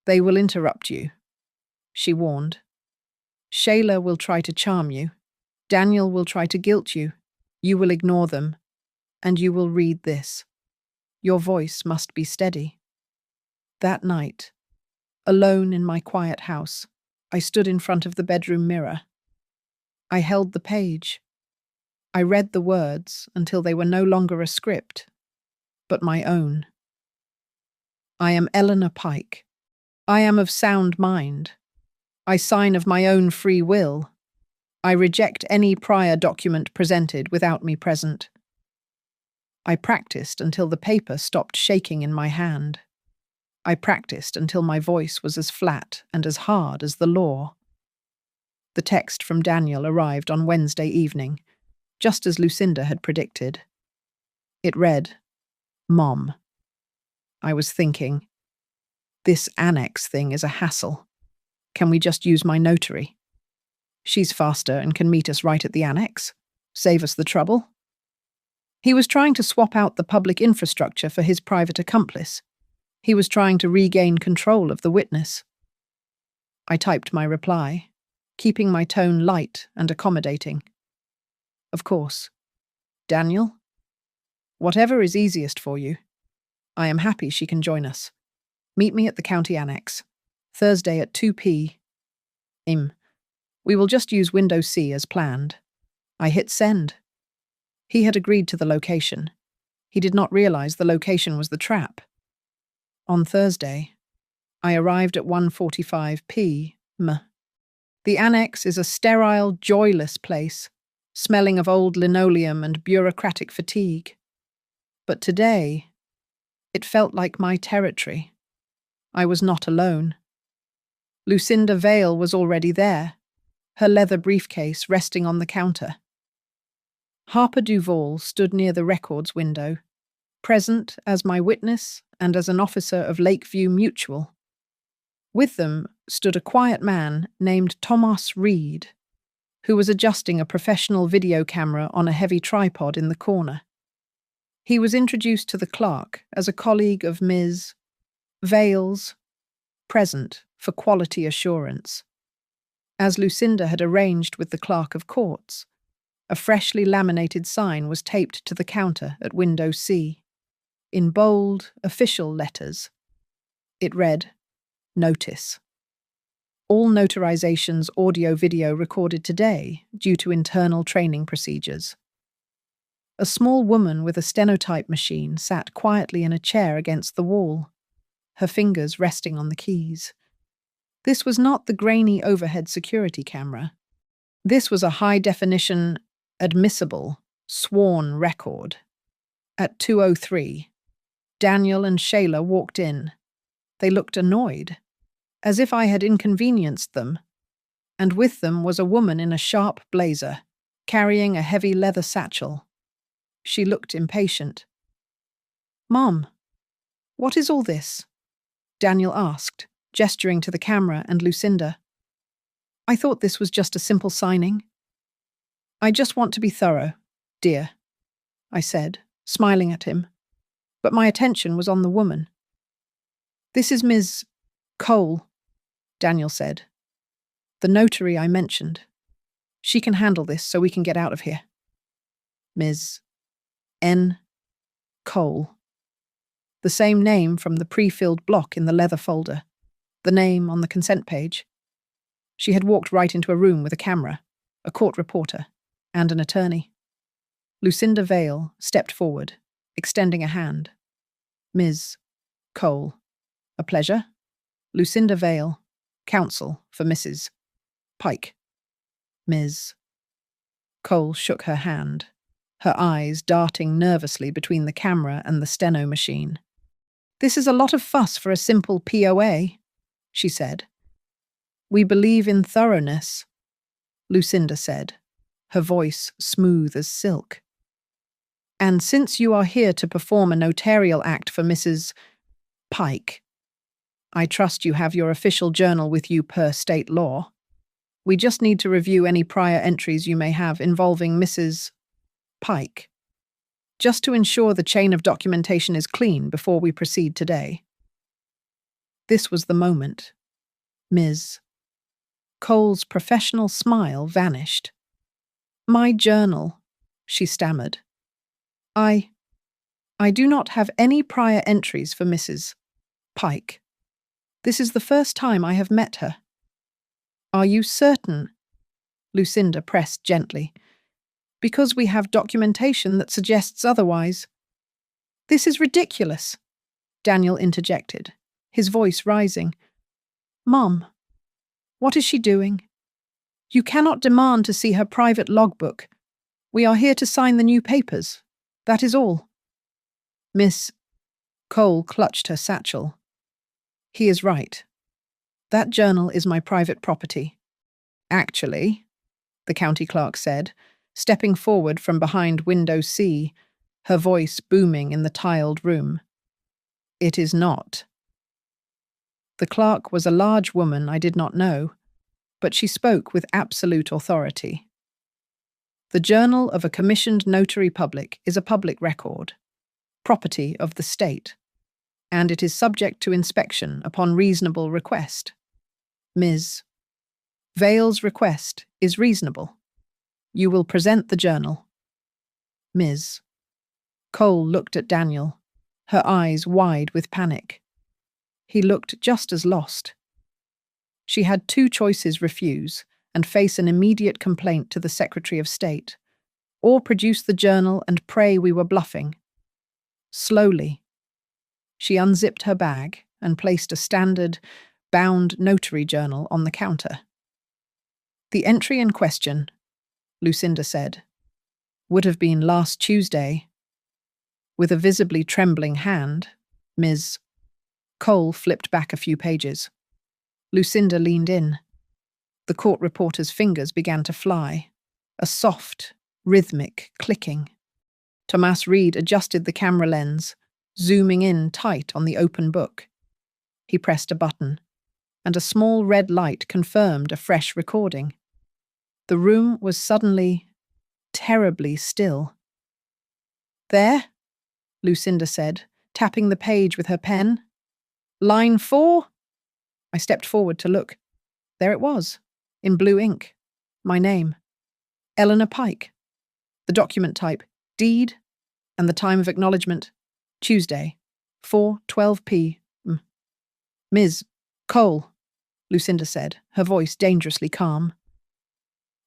They will interrupt you, she warned. Shayla will try to charm you. Daniel will try to guilt you. You will ignore them. And you will read this. Your voice must be steady. That night, alone in my quiet house, I stood in front of the bedroom mirror. I held the page. I read the words until they were no longer a script, but my own. I am Eleanor Pike. I am of sound mind. I sign of my own free will. I reject any prior document presented without me present. I practiced until the paper stopped shaking in my hand. I practiced until my voice was as flat and as hard as the law. The text from Daniel arrived on Wednesday evening, just as Lucinda had predicted. It read, Mom. I was thinking, this annex thing is a hassle. Can we just use my notary? She's faster and can meet us right at the annex. Save us the trouble. He was trying to swap out the public infrastructure for his private accomplice. He was trying to regain control of the witness. I typed my reply, keeping my tone light and accommodating. Of course. Daniel? Whatever is easiest for you. I am happy she can join us. Meet me at the county annex. Thursday at 2 p.m. We will just use window C as planned. I hit send. He had agreed to the location. He did not realize the location was the trap. On Thursday, I arrived at 1:45 p.m. The annex is a sterile, joyless place, smelling of old linoleum and bureaucratic fatigue. But today, it felt like my territory. I was not alone. Lucinda Vale was already there, her leather briefcase resting on the counter. Harper Duval stood near the records window, present as my witness and as an officer of Lakeview Mutual. With them stood a quiet man named Thomas Reed, who was adjusting a professional video camera on a heavy tripod in the corner. He was introduced to the clerk as a colleague of Ms. Vale's, present for quality assurance. As Lucinda had arranged with the clerk of courts, a freshly laminated sign was taped to the counter at window C. In bold, official letters. It read, Notice. All notarizations audio-video recorded today due to internal training procedures. A small woman with a stenotype machine sat quietly in a chair against the wall, her fingers resting on the keys. This was not the grainy overhead security camera. This was a high-definition, admissible, sworn record. At 2:03, Daniel and Shayla walked in. They looked annoyed, as if I had inconvenienced them, and with them was a woman in a sharp blazer, carrying a heavy leather satchel. She looked impatient. Mom, what is all this? Daniel asked, gesturing to the camera and Lucinda. I thought this was just a simple signing. I just want to be thorough, dear, I said, smiling at him, but my attention was on the woman. This is Ms. Cole, Daniel said. The notary I mentioned. She can handle this so we can get out of here. Ms. N. Cole. The same name from the pre-filled block in the leather folder. The name on the consent page. She had walked right into a room with a camera, a court reporter, and an attorney. Lucinda Vale stepped forward, extending a hand. Ms. Cole. A pleasure. Lucinda Vale, counsel for Mrs. Pike. Ms. Cole shook her hand, her eyes darting nervously between the camera and the steno machine. "This is a lot of fuss for a simple POA," she said. "We believe in thoroughness," Lucinda said, her voice smooth as silk. "And since you are here to perform a notarial act for Mrs. Pike, I trust you have your official journal with you per state law. We just need to review any prior entries you may have involving Mrs. Pike, just to ensure the chain of documentation is clean before we proceed today." This was the moment. Ms. Cole's professional smile vanished. "My journal," she stammered. I do not have any prior entries for Mrs. Pike. This is the first time I have met her." "Are you certain?" Lucinda pressed gently. "Because we have documentation that suggests otherwise." "This is ridiculous," Daniel interjected, his voice rising. "Mom, what is she doing? You cannot demand to see her private logbook. We are here to sign the new papers. That is all." Miss Cole clutched her satchel. "He is right. That journal is my private property. Actually," the county clerk said, stepping forward from behind window C, her voice booming in the tiled room, "it is not." The clerk was a large woman I did not know, but she spoke with absolute authority. "The journal of a commissioned notary public is a public record, property of the state, and it is subject to inspection upon reasonable request. Ms. Vale's request is reasonable. You will present the journal." Ms. Cole looked at Daniel, her eyes wide with panic. He looked just as lost. She had two choices: refuse and face an immediate complaint to the Secretary of State, or produce the journal and pray we were bluffing. Slowly, she unzipped her bag and placed a standard, bound notary journal on the counter. "The entry in question," Lucinda said, "would have been last Tuesday." With a visibly trembling hand, Ms. Cole flipped back a few pages. Lucinda leaned in. The court reporter's fingers began to fly, a soft, rhythmic clicking. Tomas Reed adjusted the camera lens, zooming in tight on the open book. He pressed a button, and a small red light confirmed a fresh recording. The room was suddenly terribly still. "There," Lucinda said, tapping the page with her pen. "Line 4. I stepped forward to look. There it was, in blue ink. My name. Eleanor Pike. The document type, deed, and the time of acknowledgement, Tuesday, 4:12 p. "Ms. Cole," Lucinda said, her voice dangerously calm.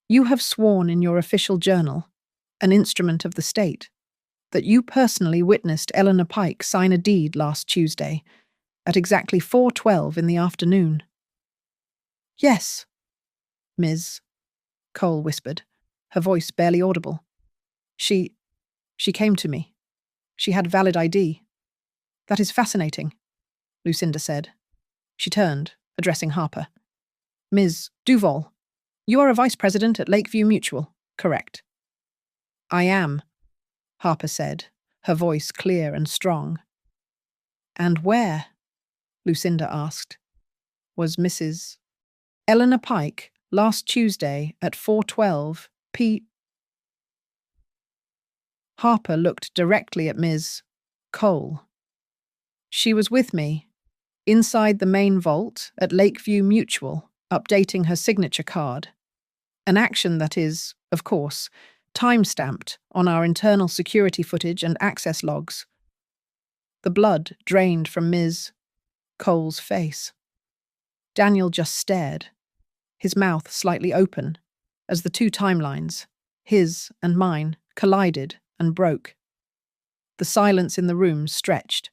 "You have sworn in your official journal, an instrument of the state, that you personally witnessed Eleanor Pike sign a deed last Tuesday, at exactly 4:12 in the afternoon." "Yes," Ms. Cole whispered, her voice barely audible. She came to me. She had valid ID." "That is fascinating," Lucinda said. She turned, addressing Harper. "Ms. Duval, you are a vice president at Lakeview Mutual, correct?" "I am," Harper said, her voice clear and strong. "And where," Lucinda asked, "was Mrs. Eleanor Pike last Tuesday at 4:12 p." Harper looked directly at Ms. Cole. "She was with me, inside the main vault at Lakeview Mutual, updating her signature card. An action that is, of course, time-stamped on our internal security footage and access logs." The blood drained from Ms. Cole's face. Daniel just stared, his mouth slightly open, as the two timelines, his and mine, collided and broke. The silence in the room stretched,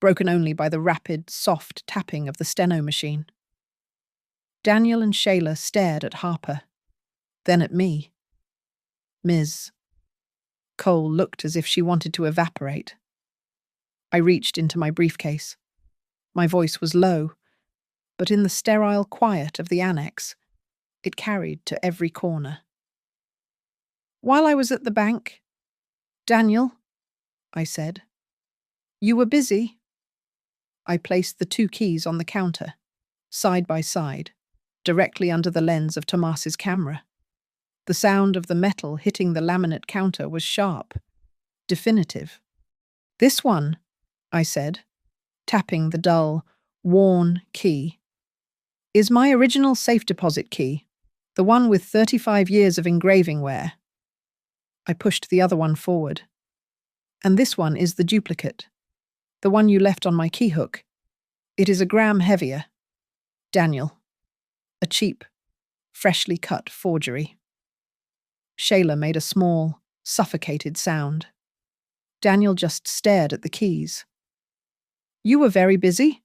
broken only by the rapid, soft tapping of the steno machine. Daniel and Shayla stared at Harper. then at me. Ms. Cole looked as if she wanted to evaporate. I reached into my briefcase. My voice was low, but in the sterile quiet of the annex, it carried to every corner. While I was at the bank, Daniel, I said, you were busy. I placed the 2 keys on the counter, side by side, directly under the lens of Tomas's camera. The sound of the metal hitting the laminate counter was sharp, definitive. This one, I said, tapping the dull, worn key, is my original safe deposit key, the one with 35 years of engraving wear. I pushed the other one forward. And this one is the duplicate, the one you left on my key hook. It is a gram heavier. Daniel. A cheap, freshly cut forgery. Shayla made a small, suffocated sound. Daniel just stared at the keys. You were very busy?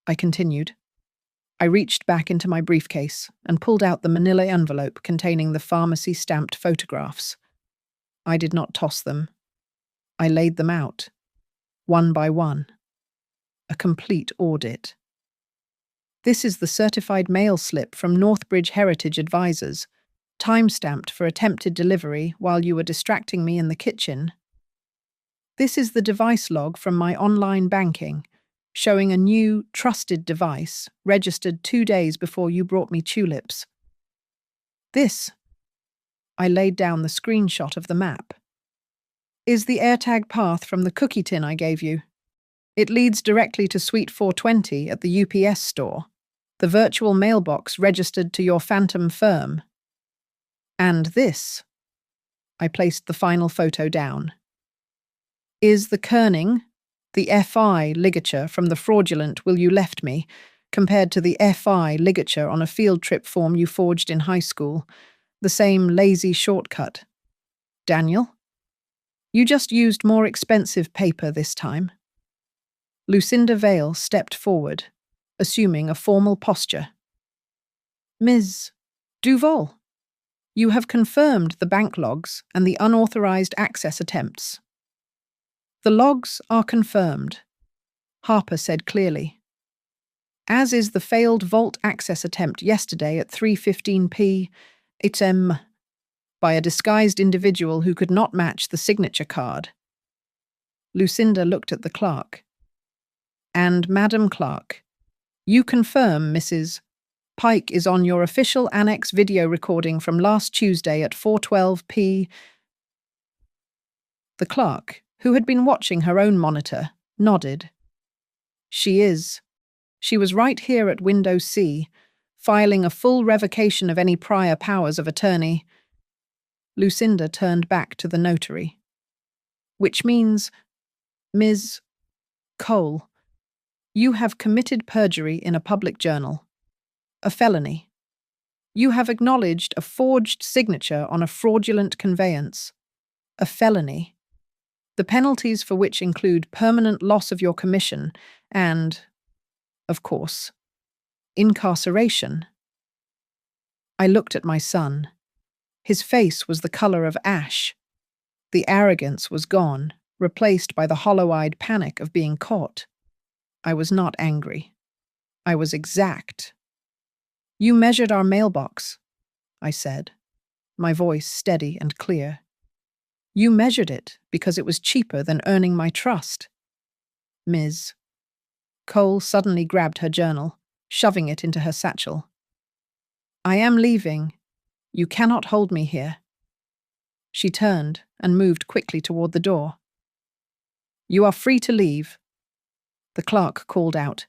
I continued. I reached back into my briefcase and pulled out the manila envelope containing the pharmacy-stamped photographs. I did not toss them. I laid them out, one by one. A complete audit. This is the certified mail slip from Northbridge Heritage Advisors, time-stamped for attempted delivery while you were distracting me in the kitchen. This is the device log from my online banking, showing a new, trusted device registered 2 days before you brought me tulips. This, I laid down the screenshot of the map, is the AirTag path from the cookie tin I gave you. It leads directly to Suite 420 at the UPS store, the virtual mailbox registered to your phantom firm. And this, I placed the final photo down, is the kerning, the FI ligature from the fraudulent will you left me, compared to the FI ligature on a field trip form you forged in high school, the same lazy shortcut. Daniel? You just used more expensive paper this time. Lucinda Vale stepped forward, assuming a formal posture. Ms. Duval, you have confirmed the bank logs and the unauthorized access attempts. The logs are confirmed, Harper said clearly, as is the failed vault access attempt yesterday at 3:15 p.m. by a disguised individual who could not match the signature card. Lucinda looked at the clerk. And, Madam Clerk, you confirm Mrs. Pike is on your official annex video recording from last Tuesday at 4:12 p. The clerk, who had been watching her own monitor, nodded. She is. She was right here at window C, filing a full revocation of any prior powers of attorney. Lucinda turned back to the notary. Which means, Ms. Cole, you have committed perjury in a public journal. A felony. You have acknowledged a forged signature on a fraudulent conveyance. A felony. The penalties for which include permanent loss of your commission and, of course, incarceration. I looked at my son. His face was the color of ash. The arrogance was gone, replaced by the hollow-eyed panic of being caught. I was not angry. I was exact. You measured our mailbox, I said, my voice steady and clear. You measured it because it was cheaper than earning my trust. Ms. Cole suddenly grabbed her journal, shoving it into her satchel. I am leaving. You cannot hold me here. She turned and moved quickly toward the door. You are free to leave, the clerk called out,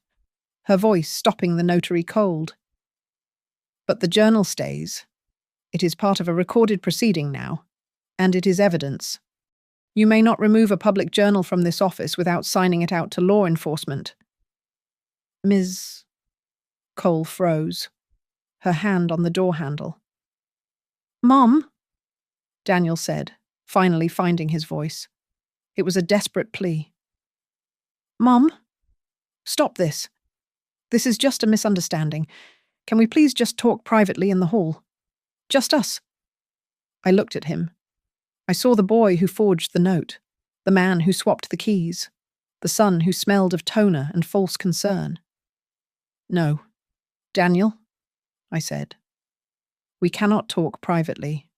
her voice stopping the notary cold. But the journal stays. It is part of a recorded proceeding now, and it is evidence. You may not remove a public journal from this office without signing it out to law enforcement. Ms. Cole froze, her hand on the door handle. Mom, Daniel said, finally finding his voice. It was a desperate plea. Mom, stop this. This is just a misunderstanding. Can we please just talk privately in the hall? Just us. I looked at him. I saw the boy who forged the note, the man who swapped the keys, the son who smelled of toner and false concern. No. Daniel, I said. We cannot talk privately.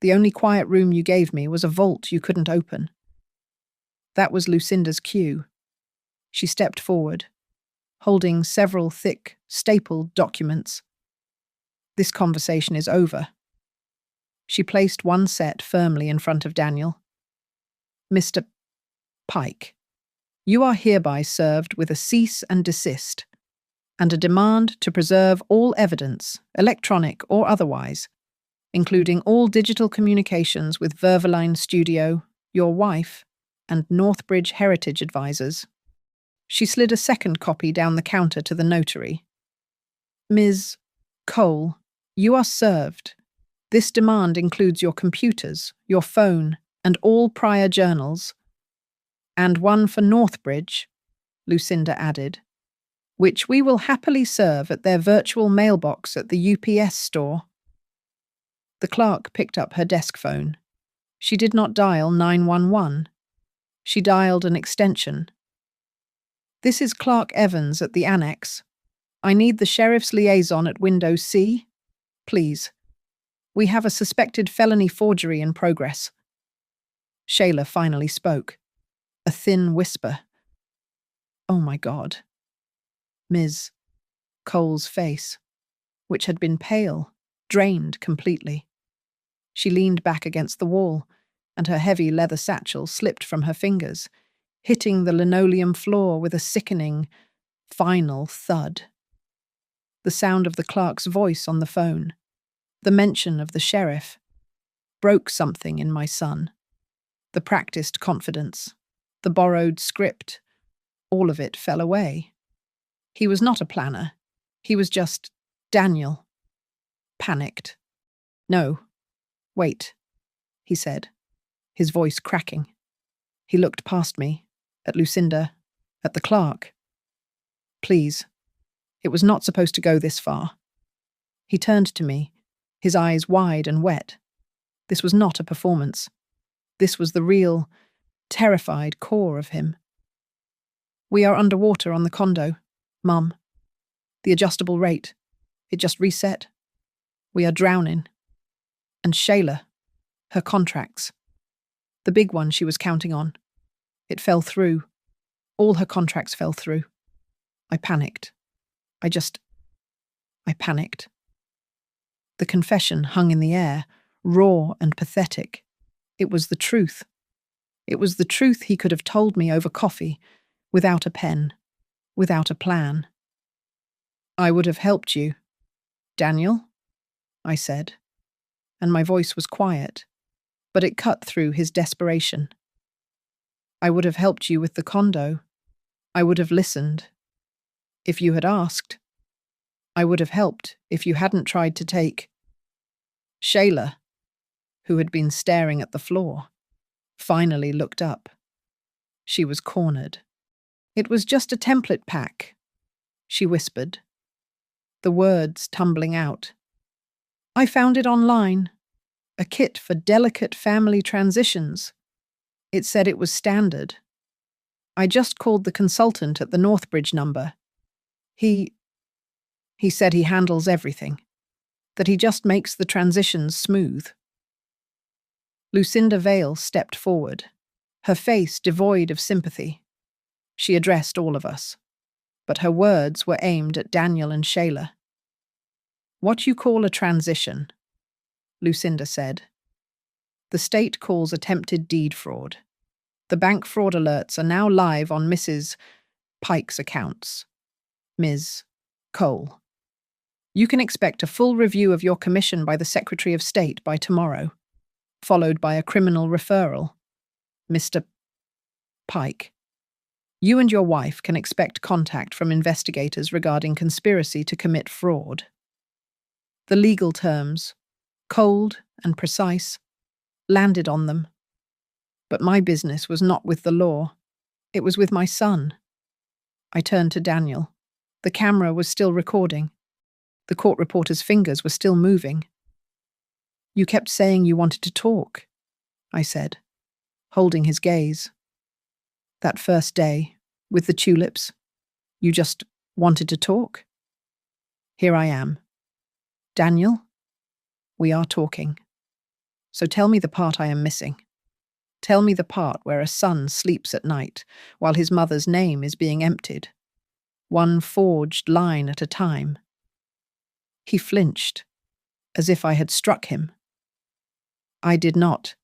The only quiet room you gave me was a vault you couldn't open. That was Lucinda's cue. She stepped forward, holding several thick, stapled documents. This conversation is over. She placed one set firmly in front of Daniel. Mr. Pike, you are hereby served with a cease and desist, and a demand to preserve all evidence, electronic or otherwise, including all digital communications with Verveline Studio, your wife, and Northbridge Heritage Advisors. She slid a second copy down the counter to the notary. Ms. Cole, you are served. This demand includes your computers, your phone, and all prior journals. And one for Northbridge, Lucinda added, which we will happily serve at their virtual mailbox at the UPS store. The clerk picked up her desk phone. She did not dial 911. She dialed an extension. This is Clark Evans at the Annex. I need the sheriff's liaison at window C. Please. We have a suspected felony forgery in progress. Shayla finally spoke. A thin whisper. Oh my God. Ms. Cole's face, which had been pale, drained completely. She leaned back against the wall, and her heavy leather satchel slipped from her fingers, hitting the linoleum floor with a sickening, final thud. The sound of the clerk's voice on the phone, the mention of the sheriff, broke something in my son. The practiced confidence, the borrowed script, all of it fell away. He was not a planner. He was just Daniel. Panicked. No. Wait, he said, his voice cracking. He looked past me, at Lucinda, at the clerk. Please. It was not supposed to go this far. He turned to me, his eyes wide and wet. This was not a performance. This was the real, terrified core of him. We are underwater on the condo, Mum. The adjustable rate. It just reset. We are drowning. And Shayla, her contracts. The big one she was counting on. It fell through. All her contracts fell through. I panicked. I panicked. The confession hung in the air, raw and pathetic. It was the truth. It was the truth he could have told me over coffee, without a pen, without a plan. I would have helped you, Daniel, I said, and my voice was quiet, but it cut through his desperation. I would have helped you with the condo. I would have listened. If you had asked. I would have helped if you hadn't tried to take. Shayla, who had been staring at the floor, finally looked up. She was cornered. It was just a template pack, she whispered, the words tumbling out. I found it online, a kit for delicate family transitions. It said it was standard. I just called the consultant at the Northbridge number. He said he handles everything, that he just makes the transitions smooth. Lucinda Vale stepped forward, her face devoid of sympathy. She addressed all of us, but her words were aimed at Daniel and Shayla. What you call a transition, Lucinda said. The state calls attempted deed fraud. The bank fraud alerts are now live on Mrs. Pike's accounts. Ms. Cole. You can expect a full review of your commission by the Secretary of State by tomorrow, followed by a criminal referral. Mr. Pike. You and your wife can expect contact from investigators regarding conspiracy to commit fraud. The legal terms, cold and precise, landed on them. But my business was not with the law. It was with my son. I turned to Daniel. The camera was still recording. The court reporter's fingers were still moving. You kept saying you wanted to talk, I said, holding his gaze. That first day, with the tulips, you just wanted to talk? Here I am. Daniel, we are talking. So tell me the part I am missing. Tell me the part where a son sleeps at night while his mother's name is being emptied, one forged line at a time. He flinched, as if I had struck him. I did not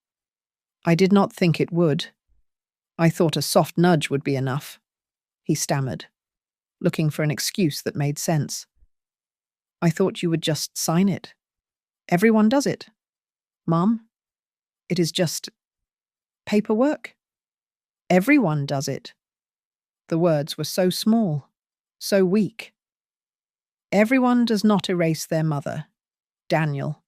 think it would. I thought a soft nudge would be enough, he stammered, looking for an excuse that made sense. I thought you would just sign it. Everyone does it. Mom, it is just paperwork. Everyone does it. The words were so small, so weak. Everyone does not erase their mother, Daniel.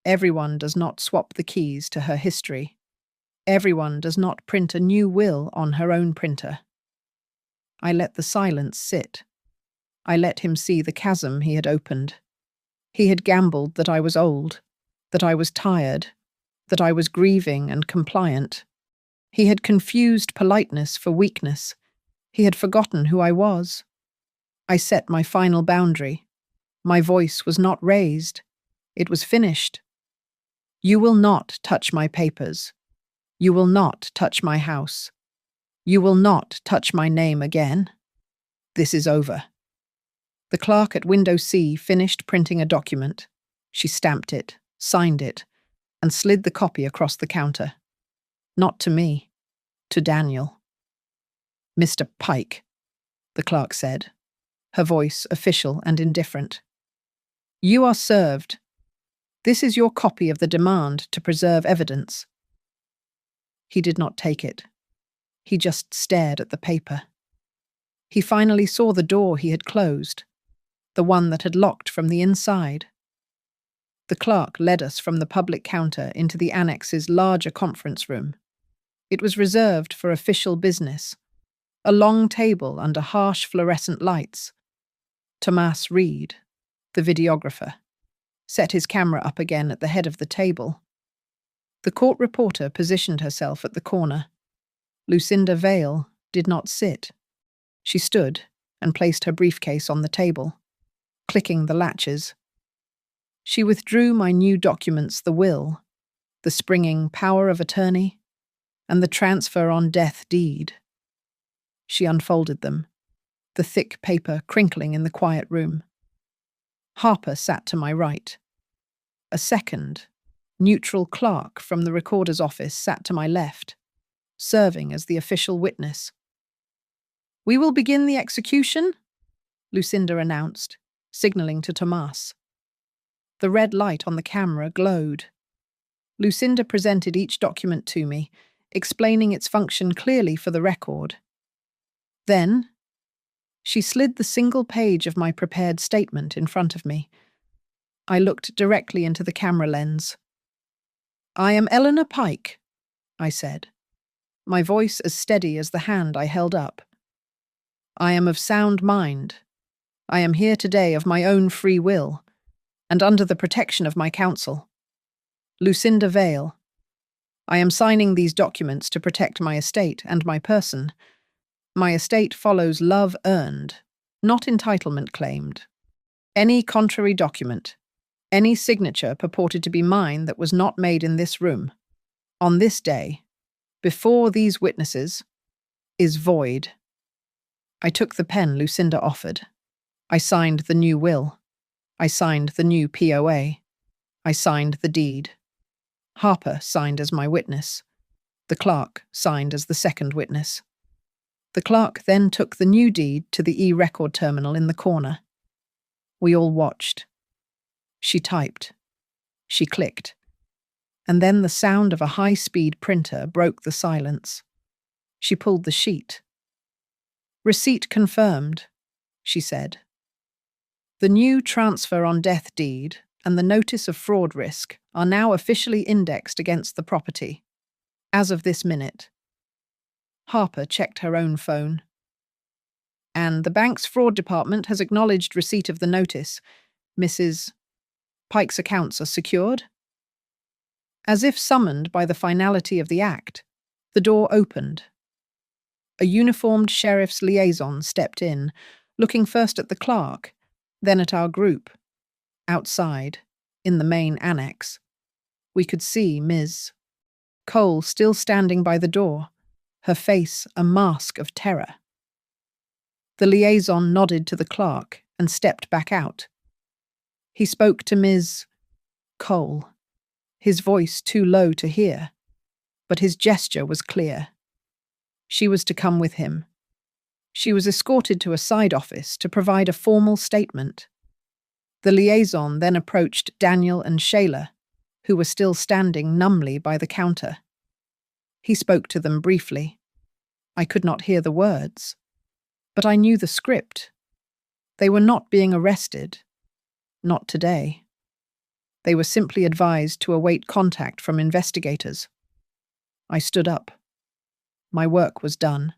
Everyone does not swap the keys to her history. Everyone does not print a new will on her own printer. I let the silence sit. I let him see the chasm he had opened. He had gambled that I was old, that I was tired, that I was grieving and compliant. He had confused politeness for weakness. He had forgotten who I was. I set my final boundary. My voice was not raised. It was finished. You will not touch my papers. You will not touch my house. You will not touch my name again. This is over. The clerk at window C finished printing a document. She stamped it, signed it, and slid the copy across the counter. Not to me, to Daniel. Mr. Pike, the clerk said, her voice official and indifferent. You are served. This is your copy of the demand to preserve evidence. He did not take it. He just stared at the paper. He finally saw the door he had closed, the one that had locked from the inside. The clerk led us from the public counter into the annex's larger conference room. It was reserved for official business, a long table under harsh fluorescent lights. Tomas Reed, the videographer, set his camera up again at the head of the table. The court reporter positioned herself at the corner. Lucinda Vale did not sit. She stood and placed her briefcase on the table, clicking the latches. She withdrew my new documents, the will, the springing power of attorney, and the transfer on death deed. She unfolded them, the thick paper crinkling in the quiet room. Harper sat to my right. A second, neutral clerk from the recorder's office sat to my left, serving as the official witness. We will begin the execution, Lucinda announced, signaling to Tomas. The red light on the camera glowed. Lucinda presented each document to me, explaining its function clearly for the record. Then, she slid the single page of my prepared statement in front of me. I looked directly into the camera lens. I am Eleanor Pike, I said, my voice as steady as the hand I held up. I am of sound mind. I am here today of my own free will, and under the protection of my counsel. Lucinda Vale. I am signing these documents to protect my estate and my person. My estate follows love earned, not entitlement claimed. Any contrary document, any signature purported to be mine that was not made in this room, on this day, before these witnesses, is void. I took the pen Lucinda offered. I signed the new will. I signed the new POA. I signed the deed. Harper signed as my witness. The clerk signed as the second witness. The clerk then took the new deed to the e-record terminal in the corner. We all watched. She typed. She clicked. And then the sound of a high-speed printer broke the silence. She pulled the sheet. Receipt confirmed, she said. The new transfer on death deed and the notice of fraud risk are now officially indexed against the property, as of this minute. Harper checked her own phone. And the bank's fraud department has acknowledged receipt of the notice. Mrs. Pike's accounts are secured? As if summoned by the finality of the act, the door opened. A uniformed sheriff's liaison stepped in, looking first at the clerk, then at our group. Outside, in the main annex, we could see Ms. Cole still standing by the door, her face a mask of terror. The liaison nodded to the clerk and stepped back out. He spoke to Ms. Cole, his voice too low to hear, but his gesture was clear. She was to come with him. She was escorted to a side office to provide a formal statement. The liaison then approached Daniel and Shayla, who were still standing numbly by the counter. He spoke to them briefly. I could not hear the words, but I knew the script. They were not being arrested. Not today. They were simply advised to await contact from investigators. I stood up. My work was done.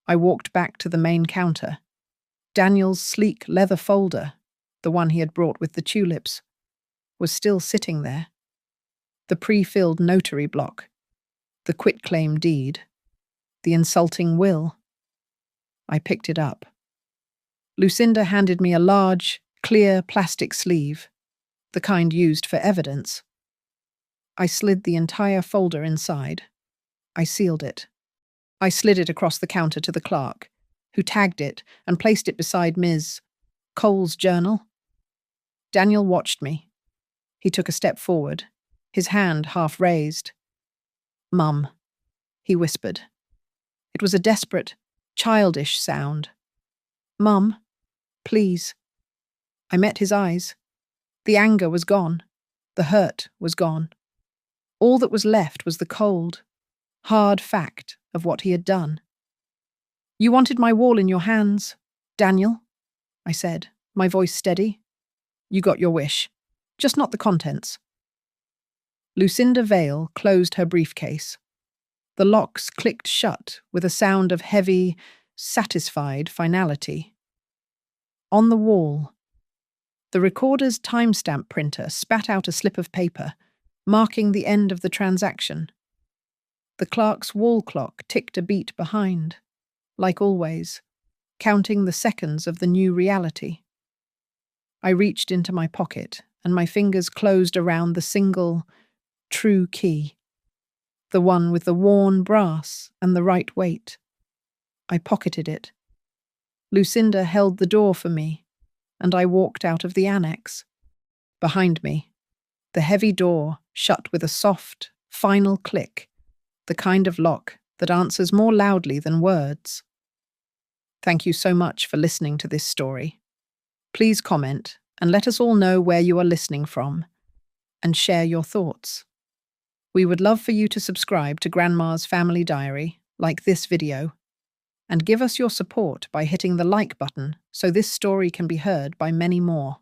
I walked back to the main counter. Daniel's sleek leather folder, the one he had brought with the tulips, was still sitting there. The pre-filled notary block, the quitclaim deed, the insulting will. I picked it up. Lucinda handed me a large, clear plastic sleeve, the kind used for evidence. I slid the entire folder inside. I sealed it. I slid it across the counter to the clerk, who tagged it and placed it beside Ms. Cole's journal. Daniel watched me. He took a step forward, his hand half raised. "Mum," he whispered. It was a desperate, childish sound. "Mum, please." I met his eyes. The anger was gone. The hurt was gone. All that was left was the cold, hard fact of what he had done. "You wanted my wall in your hands, Daniel," I said, my voice steady. "You got your wish, just not the contents." Lucinda Vale closed her briefcase. The locks clicked shut with a sound of heavy, satisfied finality. On the wall, the recorder's timestamp printer spat out a slip of paper, marking the end of the transaction. The clerk's wall clock ticked a beat behind, like always, counting the seconds of the new reality. I reached into my pocket, and my fingers closed around the single, true key, the one with the worn brass and the right weight. I pocketed it. Lucinda held the door for me, and I walked out of the annex. Behind me, the heavy door shut with a soft, final click, the kind of lock that answers more loudly than words. Thank you so much for listening to this story. Please comment and let us all know where you are listening from, and share your thoughts. We would love for you to subscribe to Grandma's Family Diary, like this video, and give us your support by hitting the like button so this story can be heard by many more.